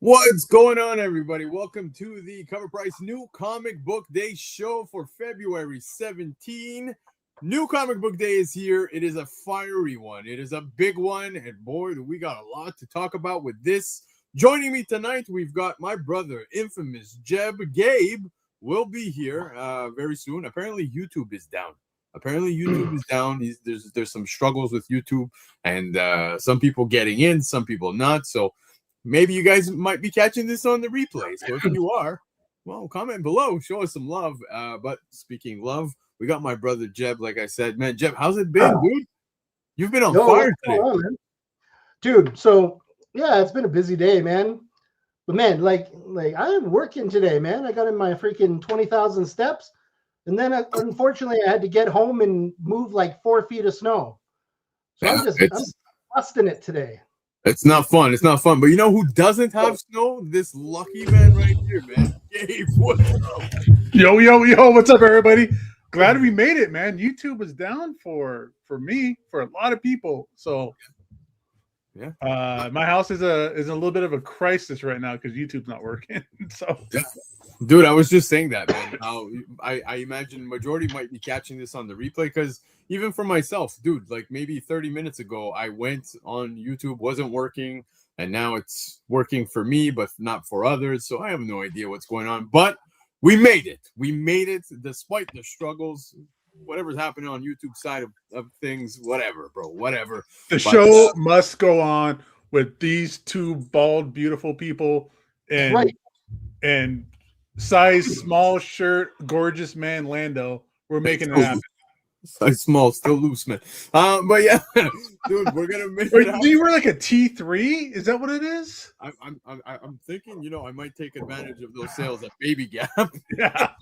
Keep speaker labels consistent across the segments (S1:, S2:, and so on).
S1: What's going on, everybody? Welcome to the Cover Price New Comic Book Day show for February 17. New Comic Book Day is here. It is a fiery one. It is a big one. And boy, do we got a lot to talk about with this. Joining me tonight, we've got my brother, infamous Jeb. Gabe will be here very soon. Apparently, YouTube is down. There's some struggles with YouTube, and some people getting in, some people not. So maybe you guys might be catching this on the replay. So if you are, well, comment below, show us some love. But speaking love, we got my brother Jeb. Like I said, man, Jeb, how's it been, dude? You've been on fire today,
S2: dude. So yeah, it's been a busy day, man. But man, like I'm working today, man. I got in my freaking 20,000 steps, and then unfortunately I had to get home and move like 4 feet of snow. So I'm busting it today.
S1: It's not fun. But you know who doesn't have snow? This lucky man right here, man. Gabe, what's up?
S3: Yo, what's up, everybody? Glad we made it, man. YouTube was down for me, for a lot of people. So
S1: yeah,
S3: my house is a little bit of a crisis right now because YouTube's not working. So
S1: yeah. Dude, I was just saying that, man. How I imagine majority might be catching this on the replay, because even for myself, dude, like maybe 30 minutes ago, I went on YouTube, wasn't working, and now it's working for me, but not for others. So I have no idea what's going on. But we made it. We made it despite the struggles, whatever's happening on YouTube side of things, whatever, bro, whatever.
S3: The show must go on with these two bald, beautiful people and size small shirt, gorgeous man Lando. We're making it happen.
S1: Size small, still loose, man. But yeah, dude, we're gonna make it.
S3: Do you wear like a T3? Is that what it is?
S1: I'm thinking, I might take advantage of those sales at Baby Gap.
S3: Yeah,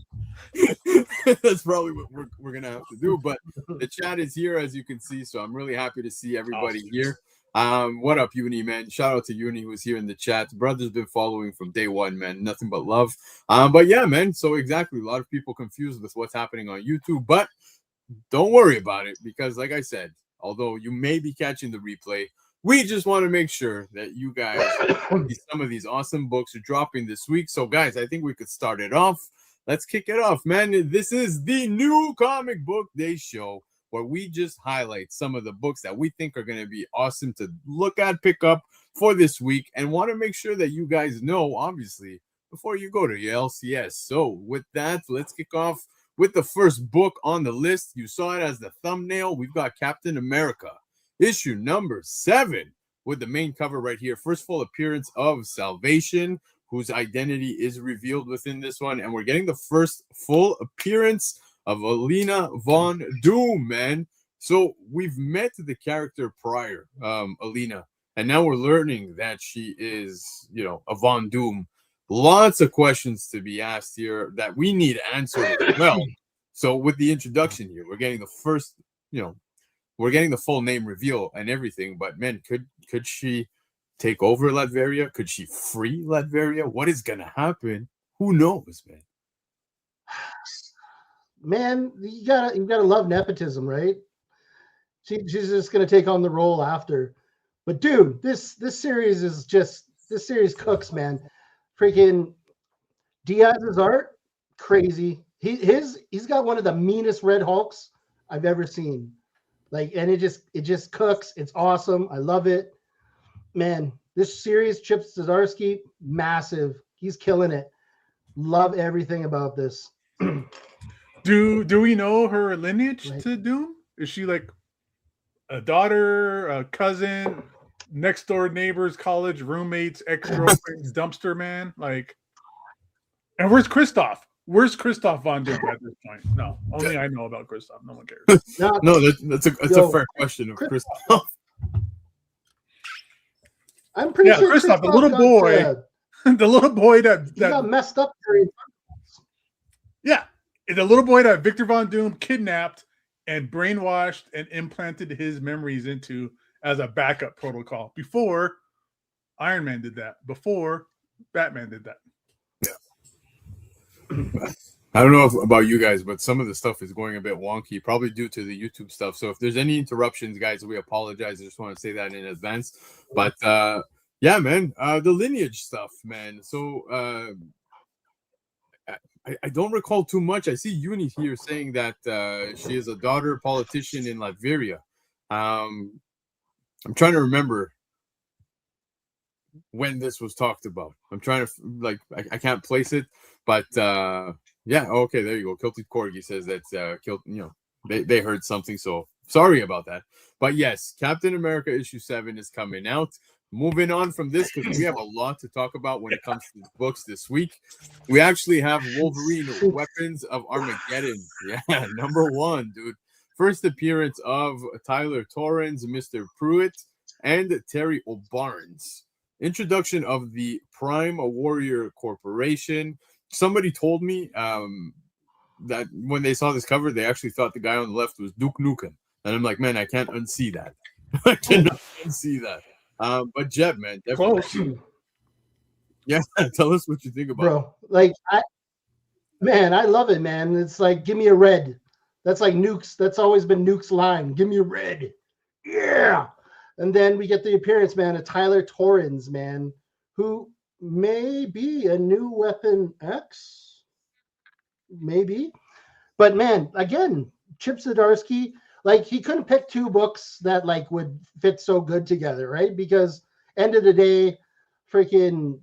S1: that's probably what we're gonna have to do. But the chat is here, as you can see, so I'm really happy to see everybody here. What up, Uni, man? Shout out to Uni, who was here in the chat. Brother's been following from day one, man. Nothing but love. But yeah, man. So exactly, a lot of people confused with what's happening on YouTube, but don't worry about it, because like I said, although you may be catching the replay, we just want to make sure that you guys see some of these awesome books are dropping this week. So guys, I think we could start it off. Let's kick it off, man. This is the New Comic Book Day show, where we just highlight some of the books that we think are going to be awesome to look at, pick up for this week, and want to make sure that you guys know, obviously, before you go to your LCS. So with that, let's kick off with the first book on the list. You saw it as the thumbnail. We've got Captain America, issue number 7, with the main cover right here. First full appearance of Salvation, whose identity is revealed within this one. And we're getting the first full appearance of Elena Von Doom, man. So we've met the character prior, Elena, and now we're learning that she is, a Von Doom. Lots of questions to be asked here that we need answered as well. So with the introduction here, we're getting the first, we're getting the full name reveal and everything. But man, could she take over Latveria? Could she free Latveria? What is gonna happen? Who knows, man?
S2: Man, you gotta love nepotism, right? She's just gonna take on the role after. But dude, this series cooks, man. Freaking Diaz's art, crazy. He's got one of the meanest Red Hulks I've ever seen. And it just cooks. It's awesome. I love it, man. This series, Chip Zdarsky, massive. He's killing it. Love everything about this.
S3: Do we know her lineage to Doom? Is she like a daughter, a cousin, next door neighbors, college roommates, ex-girlfriends, dumpster man? And where's Kristoff? Where's Kristoff Von Doom at this point? No, only I know about Kristoff. No one cares.
S1: No, that's a fair question of Kristoff.
S2: I'm pretty sure
S3: Kristoff, the little boy, the little boy that
S2: got messed up during.
S3: Yeah, the little boy that Victor Von Doom kidnapped and brainwashed and implanted his memories into as a backup protocol before Iron Man did that, before Batman did that.
S1: Yeah. I don't know about you guys, but some of the stuff is going a bit wonky, probably due to the YouTube stuff. So if there's any interruptions, guys, we apologize. I just want to say that in advance. But Yeah, man. The lineage stuff, man. So I don't recall too much. I see Uni here saying that she is a daughter politician in Latveria. I'm trying to remember when this was talked about. I'm trying to I can't place it, but yeah. Okay, there you go. Kilted Corgi says that they heard something. So sorry about that. But yes, Captain America issue 7 is coming out. Moving on from this, because we have a lot to talk about when it comes to books this week. We actually have Wolverine Weapons of Armageddon. Yeah, number 1, dude. First appearance of Tyler Torrens, Mr. Pruitt, and Terry O'Barnes. Introduction of the Prime Warrior Corporation. Somebody told me that when they saw this cover, they actually thought the guy on the left was Duke Nukem. And I'm like, man, I can't unsee that. I cannot unsee that. But Jeb, man,
S3: close.
S1: Yeah, tell us what you think about
S2: bro. Like, I love it, man. It's like, give me a red. That's like Nuke's. That's always been Nuke's line. Give me a red. Yeah. And then we get the appearance, man, of Tyler Torrens, man, who may be a new Weapon X. Maybe. But, man, again, Chip Zdarsky, like, he couldn't pick 2 books that, like, would fit so good together, right? Because end of the day, freaking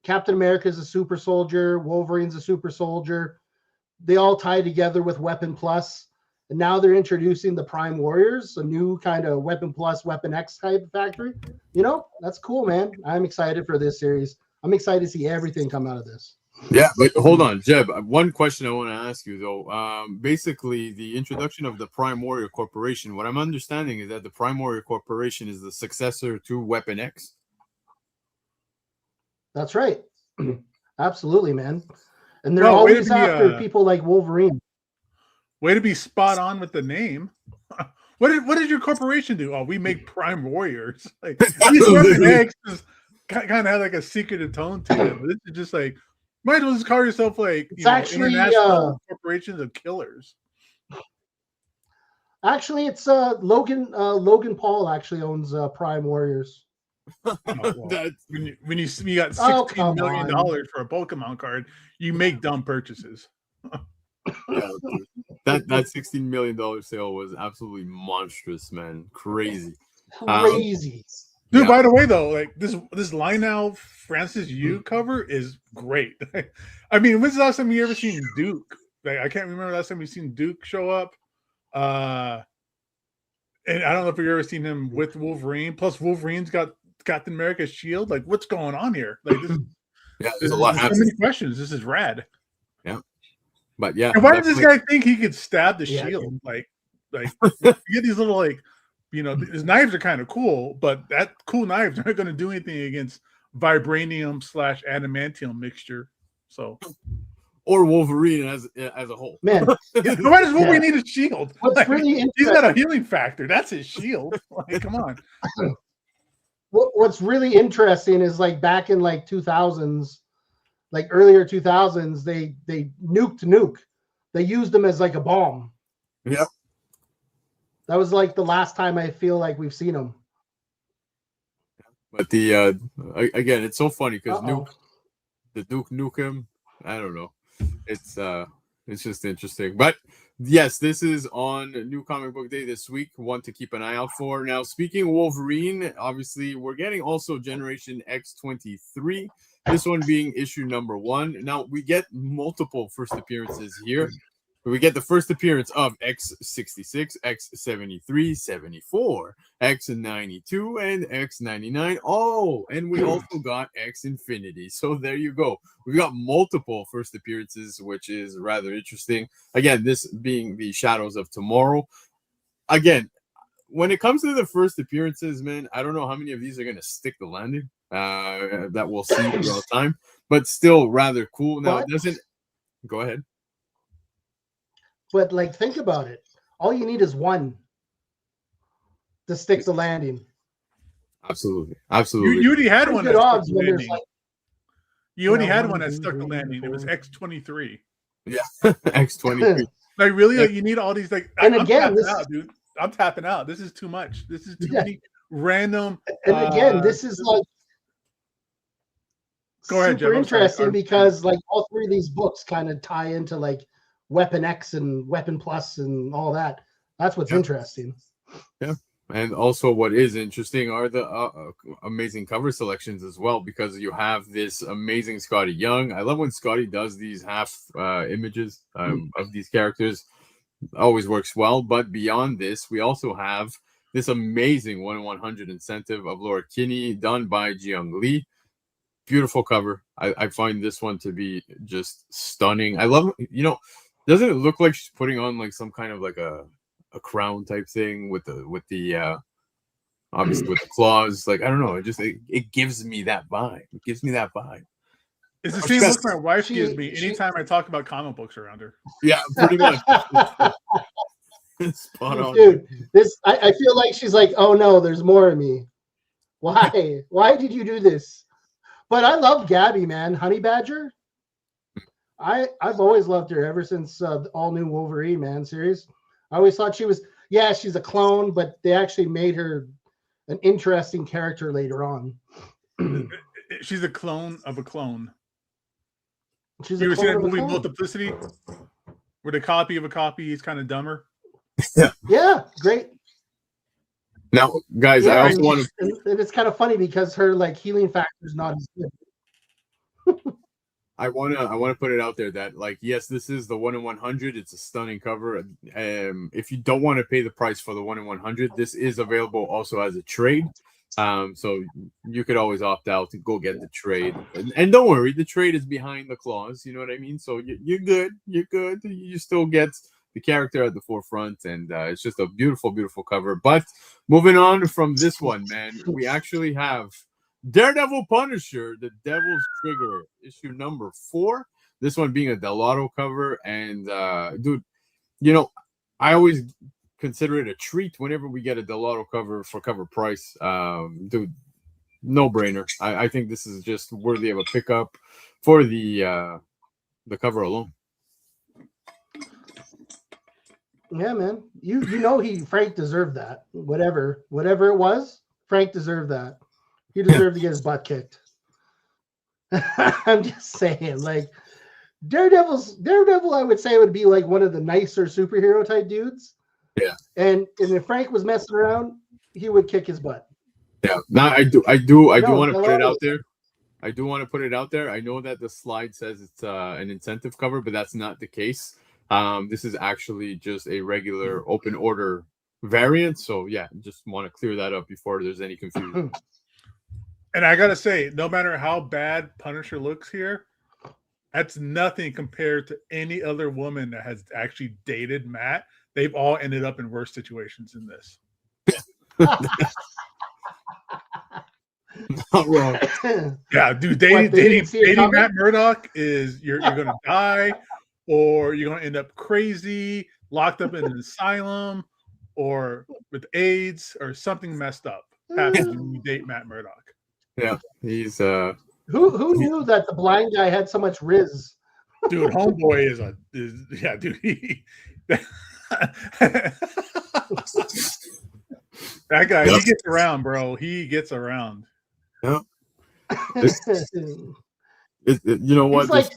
S2: Captain America's a super soldier. Wolverine's a super soldier. They all tie together with Weapon Plus. And now they're introducing the Prime Warriors, a new kind of Weapon Plus, Weapon X type of factory. You know, that's cool, man. I'm excited for this series. I'm excited to see everything come out of this.
S1: Yeah, but hold on, Jeb. One question I want to ask you, though. Basically, the introduction of the Prime Warrior Corporation, what I'm understanding is that the Prime Warrior Corporation is the successor to Weapon X. That's
S2: right. Absolutely, man. And they're always after people like Wolverine.
S3: Way to be spot on with the name. What did your corporation do? Oh, we make Prime Warriors. Like, these Weapon X kind of had like a secretive tone to it. But this is just like, might as well just call yourself like international corporations of killers.
S2: Actually, it's Logan Paul actually owns Prime Warriors.
S3: Oh, well, when you got $16 million for a Pokemon card, you make dumb purchases.
S1: Yeah, that $16 million sale was absolutely monstrous, man. Crazy.
S3: Dude, yeah. By the way, though, like this Lionel Francis Yu cover is great. I mean, when's the last time you ever seen Duke? Like, I can't remember the last time you've seen Duke show up. And I don't know if you've ever seen him with Wolverine. Plus, Wolverine's got Captain America's shield. Like, what's going on here? Like,
S1: there's a lot.
S3: So many questions. This is rad.
S1: Yeah, but yeah.
S3: And why does this guy think he could stab the shield? Like you get these little his knives are kind of cool, but that cool knives aren't going to do anything against vibranium / adamantium mixture. So,
S1: or Wolverine as a whole.
S2: Man,
S3: why does Wolverine need a shield?
S2: What's really
S3: he's got a healing factor. That's his shield. Like, come on.
S2: What's really interesting is like back in like 2000s, like earlier 2000s, they nuked Nuke. They used them as like a bomb.
S1: Yep.
S2: That was like the last time I feel like we've seen them.
S1: But the again, it's so funny because Duke Nukem, I don't know. It's just interesting. But yes, this is on New Comic Book Day this week. One to keep an eye out for. Now, speaking of Wolverine, obviously we're getting also Generation X-23. This one being issue number 1. Now we get multiple first appearances here. We get the first appearance of X66, X73, 74, X92, and X99. Oh, and we also got X Infinity. So there you go. We got multiple first appearances, which is rather interesting. Again, this being the Shadows of Tomorrow. Again, when it comes to the first appearances, man, I don't know how many of these are going to stick the landing. That we'll see throughout time. But still rather cool. Now, it doesn't... Go ahead.
S2: But like, think about it. All you need is one to stick the landing.
S1: Absolutely.
S3: You already had one. You already had one that
S2: stuck
S3: the landing. It was X23.
S1: Yeah, X23.
S3: Like, really? Like, you need all these like.
S2: And
S3: I'm
S2: again,
S3: dude. I'm tapping out. This is too much. This is too many random.
S2: And again, this is like
S3: Go ahead, Jeff.
S2: super
S3: I'm sorry.
S2: interesting because like all three of these books kind of tie into like Weapon X and Weapon Plus and all that. That's what's interesting.
S1: Yeah. And also what is interesting are the amazing cover selections as well, because you have this amazing Scotty Young. I love when Scotty does these half images of these characters. Always works well. But beyond this, we also have this amazing 1/100 incentive of Laura Kinney done by Jiyoung Lee. Beautiful cover. I find this one to be just stunning. I love, doesn't it look like she's putting on like some kind of like a crown type thing with the obviously with the claws? Like, I don't know, it gives me that vibe. It's
S3: the same look my wife gives me anytime I talk about comic books around her.
S1: Yeah, pretty much. Spot on.
S2: Dude, I feel like she's like, oh no, there's more of me. Why did you do this? But I love Gabby, man. Honey Badger. I've always loved her ever since the all new Wolverine, man, series. I always thought she's a clone, but they actually made her an interesting character later on.
S3: She's a clone of a clone.
S2: You
S3: ever seen that movie Multiplicity, where the copy of a copy is kind of dumber?
S2: Yeah, great.
S1: Now, guys, I also want to.
S2: And it's kind of funny because her like healing factor is not as good.
S1: I wanna put it out there that, like, yes, this is the 1/100. It's a stunning cover. If you don't want to pay the price for the 1/100, this is available also as a trade. So you could always opt out to go get the trade. And don't worry, the trade is behind the clause. You know what I mean? So you're good. You still get the character at the forefront, and it's just a beautiful, beautiful cover. But moving on from this one, man, we actually have Daredevil Punisher, The Devil's Trigger, issue number 4. This one being a Delato cover. And, dude, I always consider it a treat whenever we get a Delato cover for Cover Price. Dude, no brainer. I think this is just worthy of a pickup for the cover alone.
S2: Yeah, man. Frank deserved that. Whatever it was, Frank deserved that. He deserved to get his butt kicked. I'm just saying, like, Daredevil, I would say would be like one of the nicer superhero type dudes.
S1: Yeah.
S2: And if Frank was messing around, he would kick his butt.
S1: Yeah. Now I do want to put it out there. I do want to put it out there. I know that the slide says it's an incentive cover, but that's not the case. This is actually just a regular open order variant. So yeah, just want to clear that up before there's any confusion.
S3: And I gotta say, no matter how bad Punisher looks here, that's nothing compared to any other woman that has actually dated Matt. They've all ended up in worse situations than this.
S1: Not wrong.
S3: Yeah, dude, dating Matt Murdock is you're gonna die, or you're gonna end up crazy, locked up in an asylum, or with AIDS, or something messed up happens when you date Matt Murdock.
S1: Yeah, he's
S2: Who knew that the blind guy had so much riz?
S3: Dude, homeboy is dude. That guy, he gets around, bro. He gets around.
S1: Yeah. You know what? I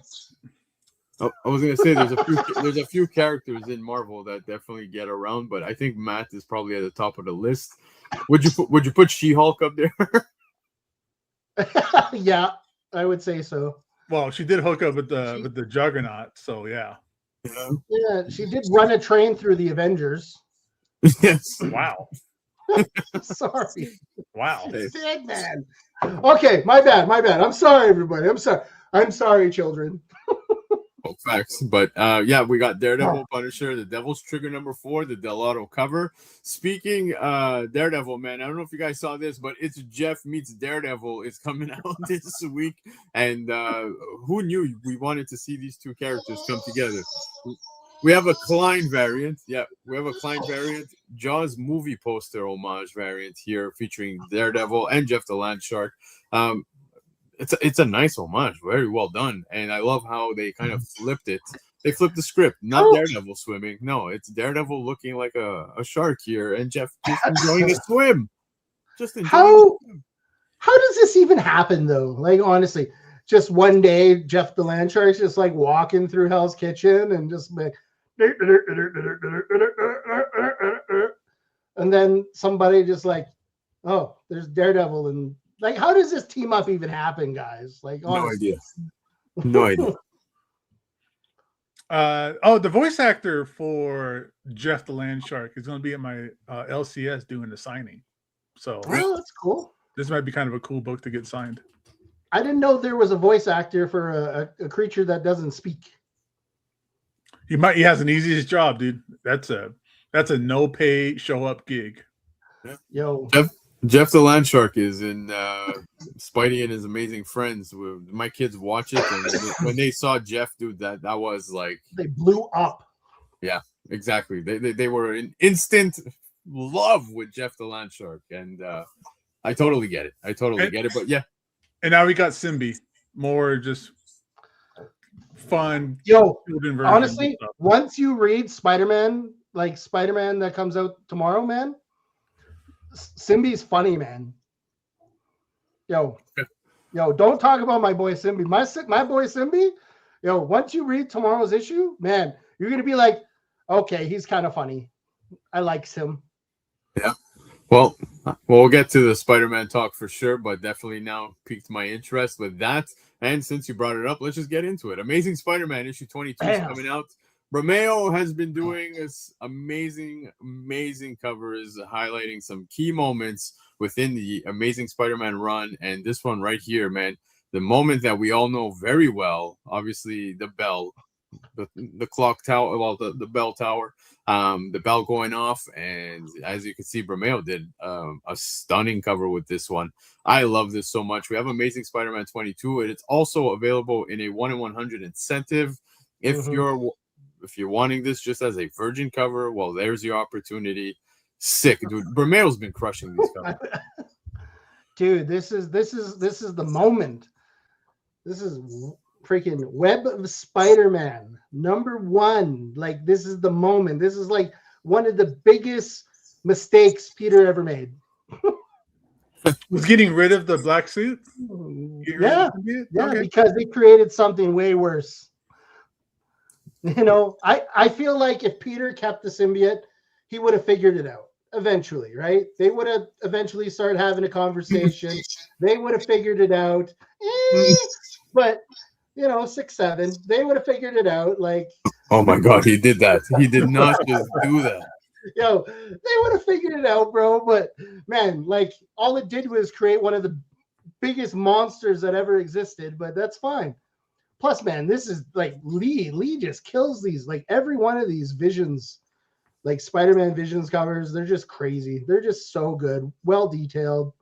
S1: was gonna say there's a few characters in Marvel that definitely get around, but I think Matt is probably at the top of the list. Would you put She-Hulk up there?
S2: Yeah, I would say so.
S3: Well, she did hook up with the Juggernaut, so yeah.
S2: Yeah, she did run a train through the Avengers.
S1: Yes.
S3: Wow.
S2: Sorry.
S3: Wow.
S2: Dead man. Okay, my bad. I'm sorry, everybody. I'm sorry, children.
S1: Oh, facts. But yeah, we got Daredevil, Punisher, The Devil's Trigger number 4, the Delato cover. Speaking Daredevil, man, I don't know if you guys saw this, but it's Jeff Meets Daredevil is coming out this week. And who knew we wanted to see these two characters come together? We have a Klein variant. Yeah, we have a Klein variant. Jaws movie poster homage variant here featuring Daredevil and Jeff the Land Shark. It's a nice homage, very well done, and I love how they kind of flipped it. They flipped the script, not Daredevil swimming. No, it's Daredevil looking like a shark here, and Jeff just enjoying a swim. Just enjoying.
S2: How does this even happen though? Like honestly, just one day, Jeff the Land Shark's just like walking through Hell's Kitchen and just like, and then somebody just like, oh, there's Daredevil, and like, how does this team up even happen, guys? Like, honestly.
S1: No idea.
S3: The voice actor for Jeff the Land Shark is going to be at my LCS doing the signing. So
S2: that's cool.
S3: This might be kind of a cool book to get signed.
S2: I didn't know there was a voice actor for a creature that doesn't speak.
S3: He has an easiest job, dude. That's a no pay show up gig.
S2: Yo,
S1: Jeff the Land Shark is in Spidey and His Amazing Friends. My kids watch it, and when they saw Jeff do that was like
S2: they blew up.
S1: Yeah, exactly. They were in instant love with Jeff the Land Shark, and I totally get it. But yeah.
S3: And now we got Simbi, more just fun.
S2: Yo, honestly, once you read Spider-Man, like Spider-Man that comes out tomorrow, man, Simbi's funny, man. Yo, don't talk about my boy Simbi. My boy Simbi, yo, once you read tomorrow's issue, man, you're gonna be like, okay, he's kind of funny. I like him.
S1: Yeah. Well, we'll get to the Spider-Man talk for sure, but definitely now piqued my interest with that. And since you brought it up, let's just get into it. Amazing Spider-Man issue 22 is coming out. Romeo has been doing this amazing covers, highlighting some key moments within the Amazing Spider-Man run. And this one right here, man, the moment that we all know very well, obviously the bell, the clock tower, well, the bell tower, the bell going off. And as you can see, Romeo did a stunning cover with this one. I love this so much. We have Amazing Spider-Man 22, and it's also available in a 1-in-100 incentive. If you're wanting this just as a virgin cover, well, there's your opportunity. Sick, dude. Romeo's been crushing these covers.
S2: Dude, this is the moment. This is freaking Web of Spider-Man #1. Like, this is the moment. This is like one of the biggest mistakes Peter ever made.
S3: Was getting rid of the black suit?
S2: Yeah, okay. Because they created something way worse. You know, I feel like if Peter kept the symbiote, he would have figured it out eventually, right? They would have eventually started having a conversation. They would have figured it out. But, you know, 6'7", they would have figured it out. Like,
S1: oh my God, he did that. He did not just do that.
S2: Yo, they would have figured it out, bro. But, man, like, all it did was create one of the biggest monsters that ever existed. But that's fine. Plus, man, this is like Lee just kills these. Like, every one of these Visions, like Spider-Man Visions covers, they're just crazy. They're just so good, well detailed.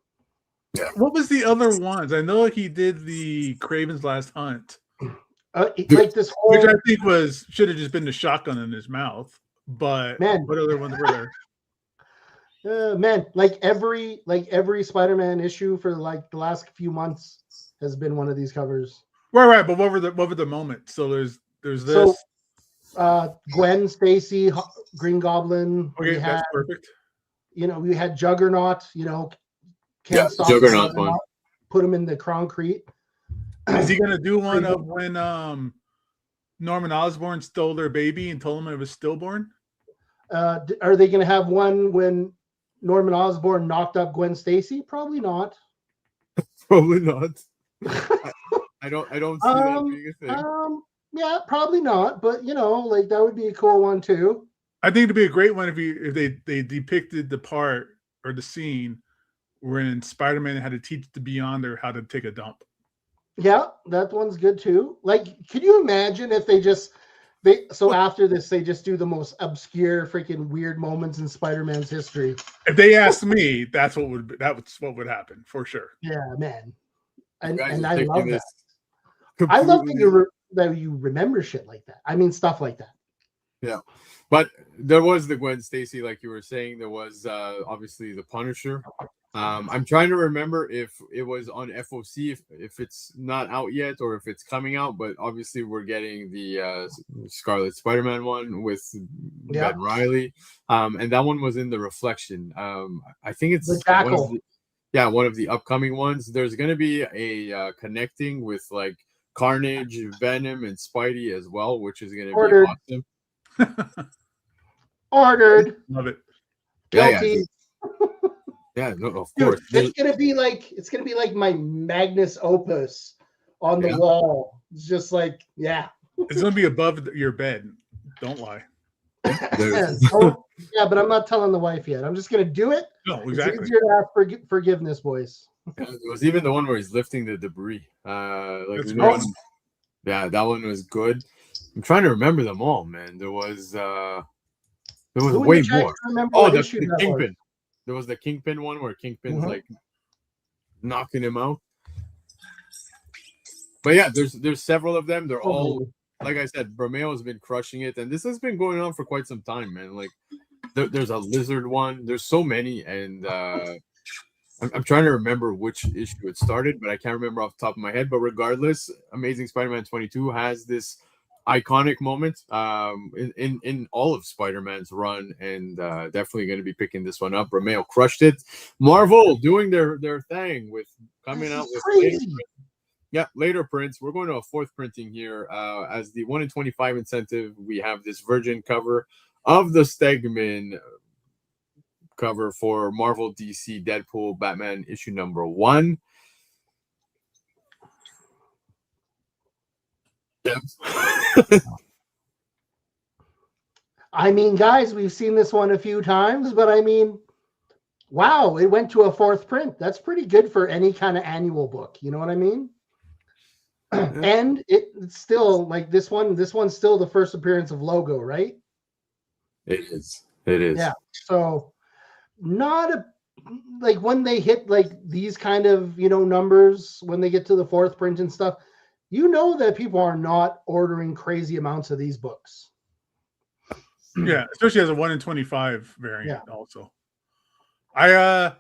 S3: Yeah. What was the other ones? I know he did the Kraven's Last Hunt,
S2: like this whole,
S3: which I think should have just been the shotgun in his mouth. But
S2: man,
S3: what other ones were there?
S2: Man, like every Spider-Man issue for like the last few months has been one of these covers.
S3: Right. But what were the moments? So there's this.
S2: So, Gwen Stacy, Green Goblin.
S3: Okay, that's perfect.
S2: You know, we had Juggernaut. You know,
S1: Juggernaut one.
S2: Put him in the concrete.
S3: Is he gonna do one of when Norman Osborn stole their baby and told him it was stillborn?
S2: Are they gonna have one when Norman Osborn knocked up Gwen Stacy? Probably not.
S1: Probably not. I don't see that being a thing.
S2: Yeah, probably not. But you know, like that would be a cool one too.
S3: I think it'd be a great one if they depicted the part or the scene when Spider-Man had to teach the Beyonder how to take a dump.
S2: Yeah, that one's good too. Like, could you imagine if after this they just do the most obscure, freaking weird moments in Spider-Man's history?
S3: If they asked me, that's what would happen for sure.
S2: Yeah, man. And I love that.
S1: Completely.
S2: I love that you remember shit like that. I mean, stuff like that. Yeah.
S1: But there was the Gwen Stacy, like you were saying. There was obviously the Punisher. I'm trying to remember if it was on FOC, if it's not out yet or if it's coming out. But obviously, we're getting the Scarlet Spider-Man one with Ben Reilly, and that one was in the Reflection. I think it's
S2: the Jackal.
S1: one of the upcoming ones. There's going to be a connecting with like Carnage, Venom, and Spidey as well, which is going to be awesome.
S2: Ordered.
S3: Love it.
S2: Guilty.
S1: Yeah, no, of
S2: Dude,
S1: course.
S2: it's gonna be like my Magnus Opus on the wall. It's just like,
S3: it's gonna be above your bed. Don't lie.
S2: But I'm not telling the wife yet. I'm just gonna do it.
S3: No, exactly.
S2: It's easier to ask forgiveness, boys.
S1: It was even the one where he's lifting the debris. That one was good. I'm trying to remember them all, man. There was way more. Oh, the Kingpin. There was the Kingpin one where Kingpin's like knocking him out. But yeah, there's several of them. They're all, like I said, Romeo has been crushing it, and this has been going on for quite some time, man. Like there's a lizard one. There's so many, and I'm trying to remember which issue it started, but I can't remember off the top of my head. But regardless, Amazing Spider-Man 22 has this iconic moment in all of Spider-Man's run, and definitely going to be picking this one up. Romeo crushed it. Marvel doing their thing with coming out with later prints. We're going to a fourth printing here as the 1 in 25 incentive. We have this Virgin cover of the Stegman cover for Marvel DC Deadpool Batman issue number 1.
S2: I mean, guys, we've seen this one a few times, but I mean, wow, it went to a fourth print. That's pretty good for any kind of annual book. You know what I mean? And it's still like this one's still the first appearance of Logo, right?
S1: It is. Yeah.
S2: So not like when they hit like these kind of, numbers, when they get to the fourth print and stuff, that people are not ordering crazy amounts of these books.
S3: Yeah, especially as a 1 in 25 variant. Yeah. Also, I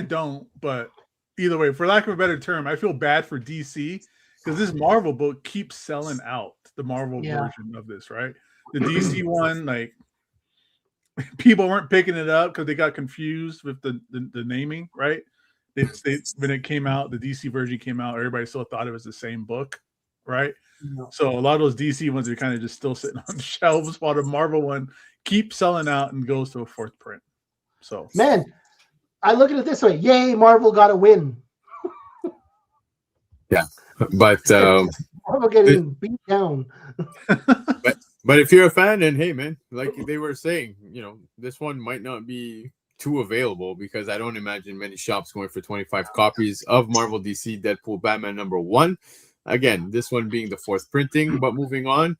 S3: don't, but either way, for lack of a better term, I feel bad for DC because this Marvel book keeps selling out. The Marvel version of this, right? The DC one, like people weren't picking it up because they got confused with the naming, right? When it came out, the DC version came out, everybody still thought it was the same book, right? No. So a lot of those DC ones are kind of just still sitting on the shelves while the Marvel one keeps selling out and goes to a fourth print. So,
S2: man, I look at it this way: yay, Marvel got a win.
S1: Yeah, but
S2: Marvel getting beat down.
S1: but if you're a fan, and hey, man, like they were saying, this one might not be too available because I don't imagine many shops going for 25 copies of Marvel DC Deadpool Batman number 1. Again, this one being the fourth printing. But moving on,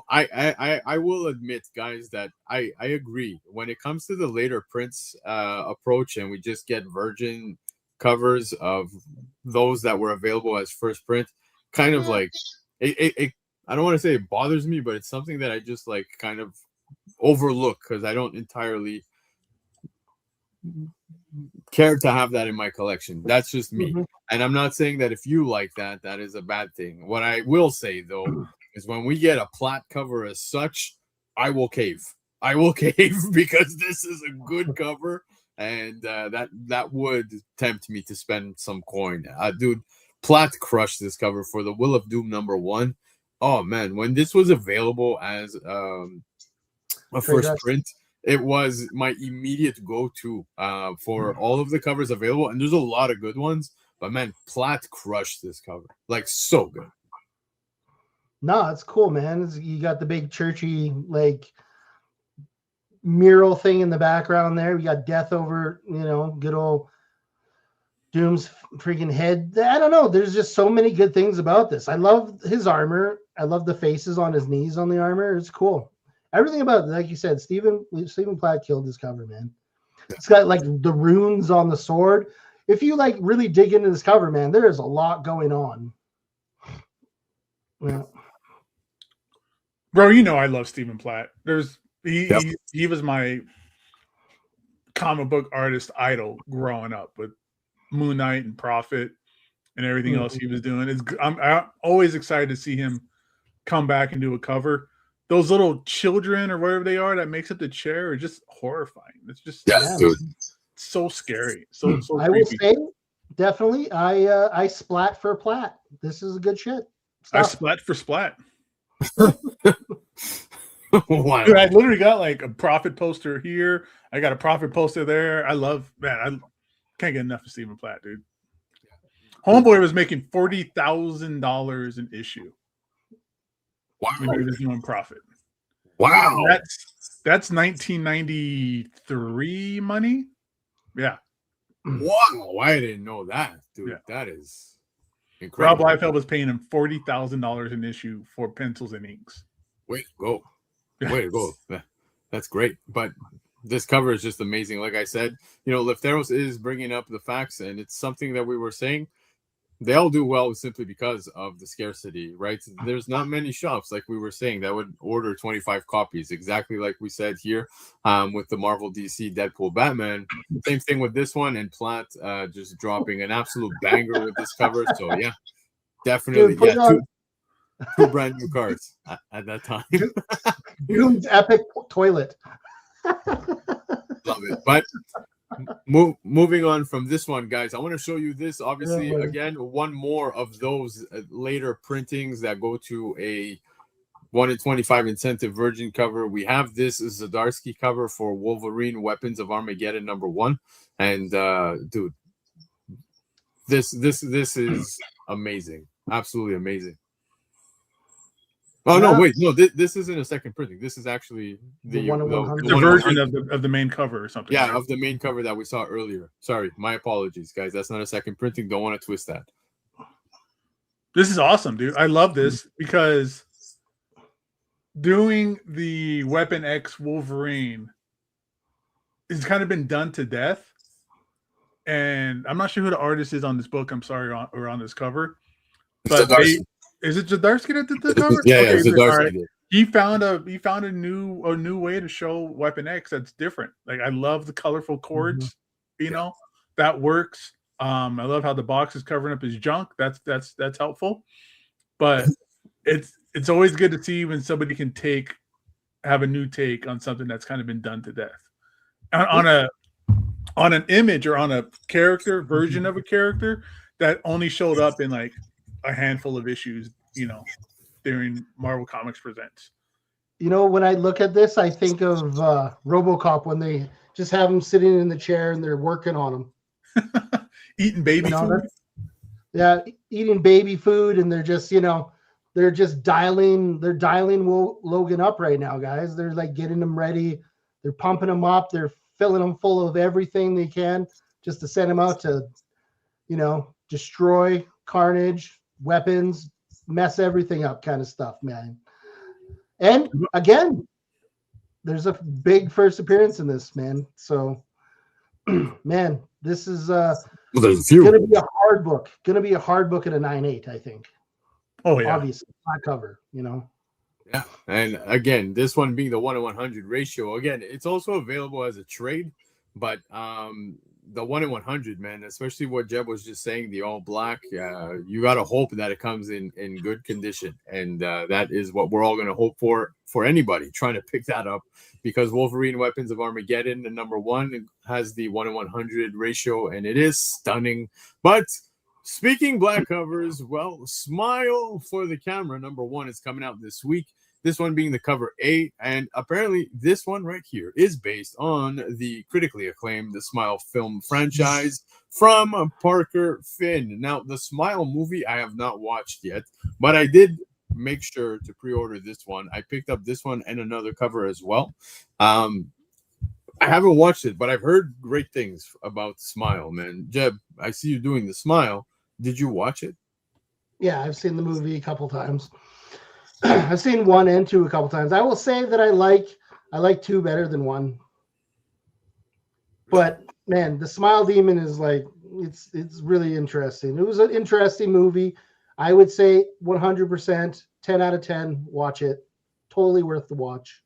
S1: I will admit, guys, that I agree when it comes to the later prints approach, and we just get Virgin covers of those that were available as first print. Kind of like it I don't want to say it bothers me, but it's something that I just like kind of overlook because I don't entirely care to have that in my collection. That's just me. And I'm not saying that if you like that is a bad thing. What I will say though is when we get a plat cover as such, I will cave because this is a good cover, and that would tempt me to spend some coin. Dude, plat crushed this cover for the Will of Doom number 1. Oh man, when this was available as a first print, it was my immediate go-to for all of the covers available. And there's a lot of good ones, but man, Platt crushed this cover. Like, so good.
S2: No, it's cool, man. You got the big churchy, like, mural thing in the background there. We got death over, good old Doom's freaking head. I don't know. There's just so many good things about this. I love his armor. I love the faces on his knees on the armor. It's cool. Everything about it, like you said, Stephen Platt killed this cover, man. It's got like the runes on the sword. If you like really dig into this cover, man, there is a lot going on. Yeah.
S3: Bro, I love Stephen Platt. He was my comic book artist idol growing up with Moon Knight and Prophet and everything else he was doing. I'm always excited to see him come back and do a cover. Those little children or whatever they are that makes up the chair are just horrifying. It's just so scary. So
S2: I will
S3: creepy.
S2: say, definitely, I splat for plat. This is good shit.
S3: I
S2: Stuff.
S3: splat for splat.
S1: Wow.
S3: Dude, I literally got like a Prophet poster here. I got a Prophet poster there. I can't get enough of Stephen Platt, dude. Homeboy was making $40,000 an issue.
S1: Wow.
S3: When he was doing Prophet.
S1: Wow.
S3: That's 1993 money. Yeah.
S1: Wow. I didn't know that, dude.
S3: Yeah.
S1: That is
S3: Rob
S1: incredible.
S3: Liefeld was paying him $40,000 an issue for pencils and inks.
S1: Way to go. Way to go. That's great. But this cover is just amazing. Like I said, Lefteros is bringing up the facts, and it's something that we were saying. They all do well simply because of the scarcity, right? There's not many shops, like we were saying, that would order 25 copies, exactly like we said here with the Marvel, DC, Deadpool, Batman. Same thing with this one, and Platt just dropping an absolute banger with this cover. So, yeah, definitely.
S2: Dude,
S1: two brand new cards at that time.
S2: Doom's epic toilet.
S1: Love it. But moving on from this one, guys, I want to show you this. Obviously, again, one more of those later printings that go to a 1 in 25 incentive Virgin cover. We have this Zdarsky cover for Wolverine Weapons of Armageddon #1. And dude, this is amazing. Absolutely amazing. Oh, no, wait. No, this isn't a second printing. This is actually the
S3: version of the main cover or something.
S1: Yeah, right? Of the main cover that we saw earlier. Sorry, my apologies, guys. That's not a second printing. Don't want to twist that.
S3: This is awesome, dude. I love this because doing the Weapon X Wolverine has kind of been done to death. And I'm not sure who the artist is on this book. I'm sorry, or on this cover. But is it Zdarsky that did the cover?
S1: Yeah, okay, Zdarsky did.
S3: He found a new way to show Weapon X that's different. Like, I love the colorful cords, that works. I love how the box is covering up his junk. That's helpful. But it's always good to see when somebody can have a new take on something that's kind of been done to death. On an image or on a character version of a character that only showed up in like a handful of issues, during Marvel Comics Presents.
S2: When I look at this, I think of RoboCop when they just have him sitting in the chair and they're working on him.
S3: Eating baby food.
S2: Yeah, eating baby food, and they're just, they're dialing Logan up right now, guys. They're like getting him ready. They're pumping him up. They're filling him full of everything they can just to send him out to, destroy, carnage, weapons, mess everything up kind of stuff, man. And again, there's a big first appearance in this, man. So, man, this is going to be a hard book. Going to be a hard book at a 9.8, I think.
S3: Oh, yeah.
S2: Obviously, flat cover,
S1: Yeah, and again, this one being the 1 in 100 ratio. Again, it's also available as a trade, but the 1 in 100, man, especially what Jeb was just saying, the all black, you got to hope that it comes in good condition. And that is what we're all going to hope for anybody trying to pick that up, because Wolverine Weapons of Armageddon, the #1, has the 1 in 100 ratio, and it is stunning. But speaking black covers, well, Smile for the Camera #1 is coming out this week. This one being the cover 8, and apparently this one right here is based on the critically acclaimed The Smile film franchise from Parker Finn. Now, the Smile movie I have not watched yet, but I did make sure to pre-order this one. I picked up this one and another cover as well. I haven't watched it, but I've heard great things about Smile, man. Jeb, I see you doing the Smile. Did you watch it?
S2: Yeah, I've seen the movie a couple times. I've seen 1 and 2 a couple times. I will say that I like 2 better than 1. But man, the Smile Demon is like, it's really interesting. It was an interesting movie. I would say 100%, 10 out of 10. Watch it. Totally worth the watch.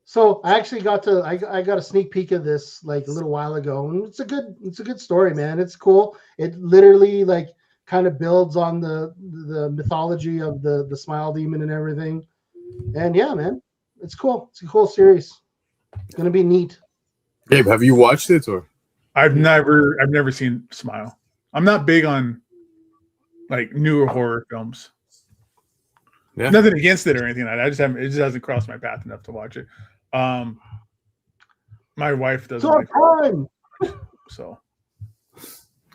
S2: So I actually got a sneak peek of this like a little while ago, and it's a good story, man. It's cool. It literally like kind of builds on the mythology of the Smile Demon and everything. And yeah, man, it's cool. It's a cool series. It's gonna be neat.
S1: Gabe, have you watched it or?
S3: I've never seen Smile. I'm not big on like newer horror films.
S1: Yeah.
S3: Nothing against it or anything like that. It just hasn't crossed my path enough to watch it. My wife doesn't like it, so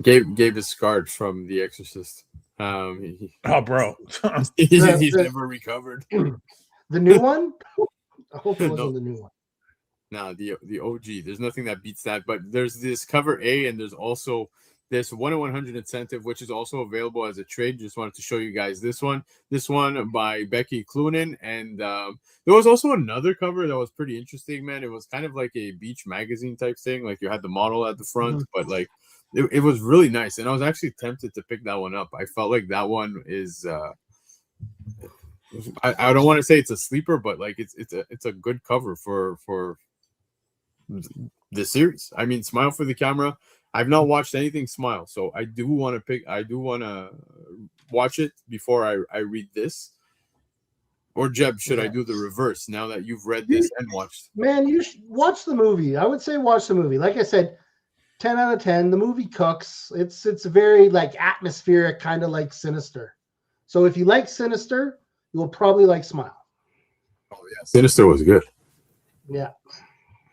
S1: Gabe is scarred from The Exorcist.
S3: oh, bro,
S1: he's never recovered.
S2: The new one? I hope it wasn't the new one.
S1: No, the OG. There's nothing that beats that. But there's this cover A, and there's also this 1 in 100 incentive, which is also available as a trade. Just wanted to show you guys this one. This one by Becky Cloonan. And there was also another cover that was pretty interesting, man. It was kind of like a beach magazine type thing. Like you had the model at the front, but like it was really nice. And I was actually tempted to pick that one up. I felt like that one is I don't want to say it's a sleeper, but like it's a good cover for the series. I mean, Smile for the Camera. I've not watched anything Smile, so I do want to watch it before I read this. Or Jeb, should I do the reverse now that you've read this and watched?
S2: Man, you should watch the movie. I would say watch the movie. Like I said, 10 out of 10. The movie cooks. It's very like atmospheric, kind of like Sinister. So if you like Sinister, you will probably like Smile.
S1: Oh yeah, Sinister was good.
S2: Yeah.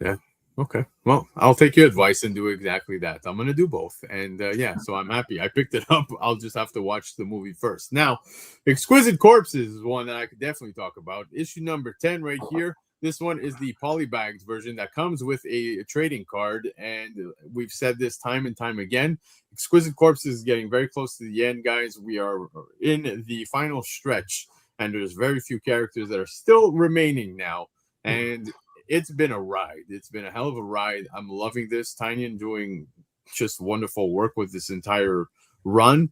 S1: Yeah. Okay. Well, I'll take your advice and do exactly that. I'm going to do both. And yeah, so I'm happy. I picked it up. I'll just have to watch the movie first. Now, Exquisite Corpses is one that I could definitely talk about. Issue number 10 right here. This one is the polybagged version that comes with a trading card. And we've said this time and time again. Exquisite Corpses is getting very close to the end, guys. We are in the final stretch. And there's very few characters that are still remaining now. And it's been a ride. It's been a hell of a ride. I'm loving this. Tynion doing just wonderful work with this entire run.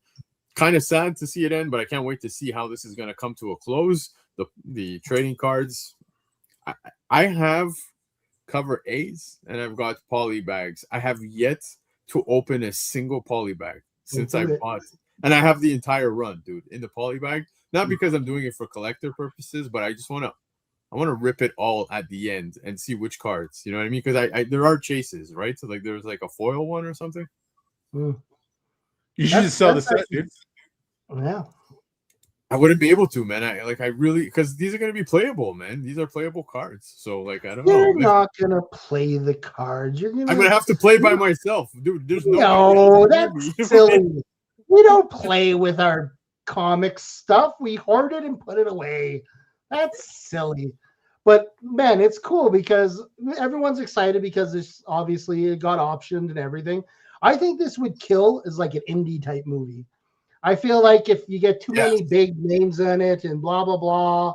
S1: Kind of sad to see it end, but I can't wait to see how this is going to come to a close. The trading cards. I have cover A's and I've got poly bags. I have yet to open a single poly bag since I bought it. And I have the entire run, dude, in the poly bag. Not because I'm doing it for collector purposes, but I just want to rip it all at the end and see which cards. You know what I mean? Because there are chases, right? So like there's like a foil one or something.
S3: You should just sell the set, dude.
S2: Yeah.
S1: I wouldn't be able to, man. I really, because these are going to be playable, man. These are playable cards. So like I don't know.
S2: You're not gonna play the cards.
S1: I'm gonna have to play by myself, dude. There's
S2: no that's silly. We don't play with our comic stuff. We hoard it and put it away. That's silly. But man, it's cool because everyone's excited because it's obviously it got optioned and everything. I think this would kill as like an indie type movie. I feel like if you get too many big names in it and blah blah blah,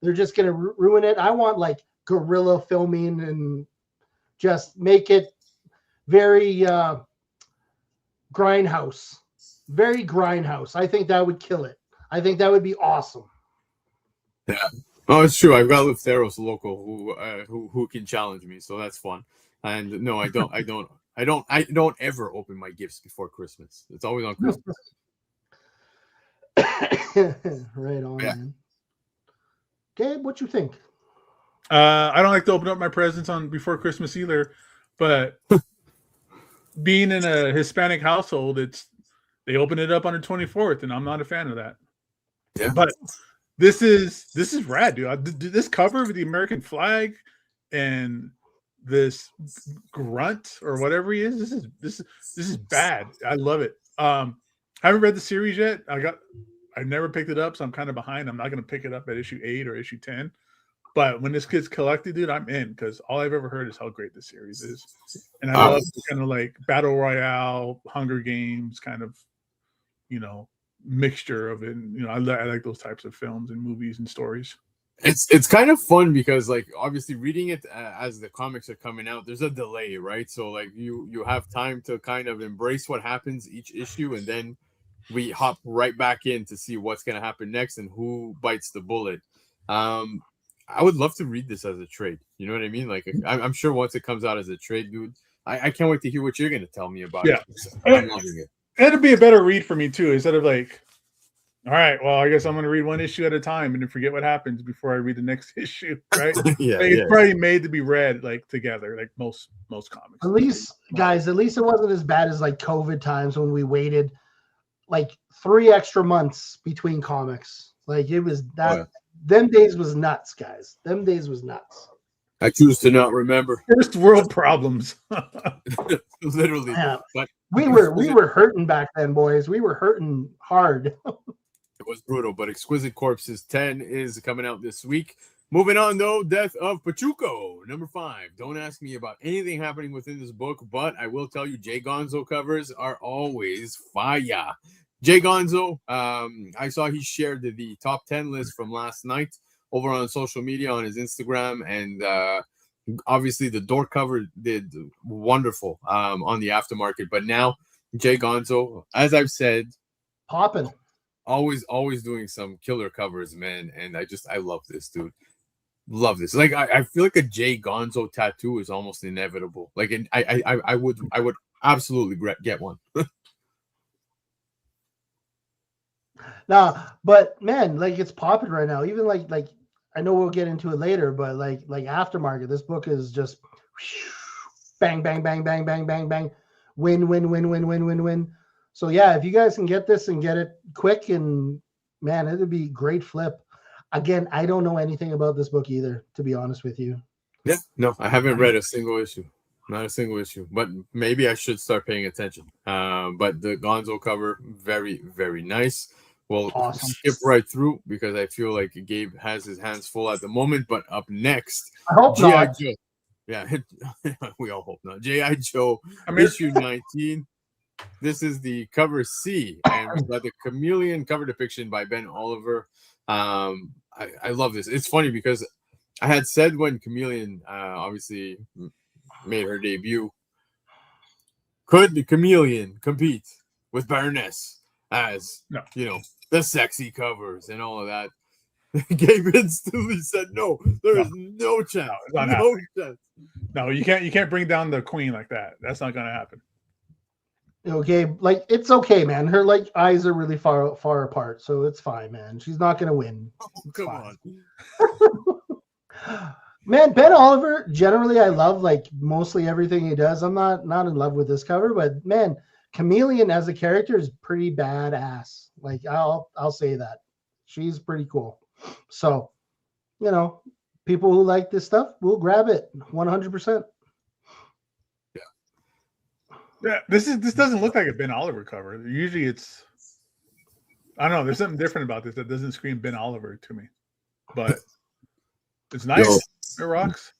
S2: they're just gonna ruin it. I want like guerrilla filming and just make it very grindhouse. Very grindhouse. I think that would kill it. I think that would be awesome.
S1: Yeah. Oh, it's true. I've got Lutheros local who can challenge me, so that's fun. And no, I don't ever open my gifts before Christmas. It's always on Christmas.
S2: Right on, man. Gabe, what you think?
S3: I don't like to open up my presents on before Christmas either, but being in a Hispanic household, they open it up on the 24th, and I'm not a fan of that.
S1: Yeah,
S3: but this is rad, dude. This cover with the American flag and this grunt or whatever he is. This is bad. I love it. I haven't read the series yet. I never picked it up, so I'm kind of behind. I'm not going to pick it up at issue 8 or issue 10. But when this gets collected, dude, I'm in because all I've ever heard is how great this series is, and I love the kind of like battle royale, Hunger Games kind of, mixture of it. And, I like those types of films and movies and stories.
S1: It's kind of fun because like obviously reading it as the comics are coming out, there's a delay, right? So like you have time to kind of embrace what happens each issue, and then we hop right back in to see what's going to happen next and who bites the bullet. I would love to read this as a trade. You know what I mean? Like I'm sure once it comes out as a trade, dude, I can't wait to hear what you're going to tell me about it. I'm loving it.
S3: That'd be a better read for me too, instead of like, All right. Well, I guess I'm going to read one issue at a time and then forget what happens before I read the next issue. Right? It's probably made to be read like together, like most comics.
S2: At least, guys, at least it wasn't as bad as like COVID times when we waited like 3 extra months between comics. Like it was that. Oh, yeah. Them days was nuts, guys. Them days was nuts.
S1: I choose to not remember.
S3: First world problems.
S1: Literally.
S2: Yeah. But we were hurting back then, boys. We were hurting hard.
S1: It was brutal, but Exquisite Corpses 10 is coming out this week. Moving on, though, Death of Pachuco, number 5. Don't ask me about anything happening within this book, but I will tell you Jay Gonzo covers are always fire. Jay Gonzo, I saw he shared the top 10 list from last night over on social media on his Instagram, and obviously the door cover did wonderful on the aftermarket. But now Jay Gonzo, as I've said,
S2: popping.
S1: Always doing some killer covers, man. And I love this, dude. Love this. Like I feel like a Jay Gonzo tattoo is almost inevitable. Like I would absolutely get one.
S2: Nah, but man, like it's popping right now. Even like I know we'll get into it later, but like aftermarket, this book is just bang, bang, bang, bang, bang, bang, bang, win. So yeah, if you guys can get this and get it quick, and man, it'd be great flip. Again, I don't know anything about this book either, to be honest with you.
S1: Yeah, no, I haven't read a single issue. Not a single issue, but maybe I should start paying attention. But the Gonzo cover, very, very nice. We'll skip right through because I feel like Gabe has his hands full at the moment. But up next,
S2: I hope not.
S1: Joe. Yeah, we all hope not. G.I. Joe, issue 19. This is the cover C, and we've got the chameleon cover depiction by Ben Oliver. I love this. It's funny because I had said when Chameleon obviously made her debut, could the Chameleon compete with Baroness as the sexy covers and all of that? Gabe instantly said no. There is no chance. No chance.
S3: No, you can't bring down the queen like that. That's not gonna happen.
S2: Okay, like it's okay, man. Her like eyes are really far apart, so it's fine, man. She's not gonna win.
S1: Come on.
S2: Man, Ben Oliver, generally I love like mostly everything he does. I'm not in love with this cover, but man, Chameleon as a character is pretty badass. Like I'll say that. She's pretty cool. So, people who like this stuff will grab it 100%.
S3: Yeah, this doesn't look like a Ben Oliver cover. Usually it's, I don't know, there's something different about this that doesn't scream Ben Oliver to me. But it's nice. It rocks.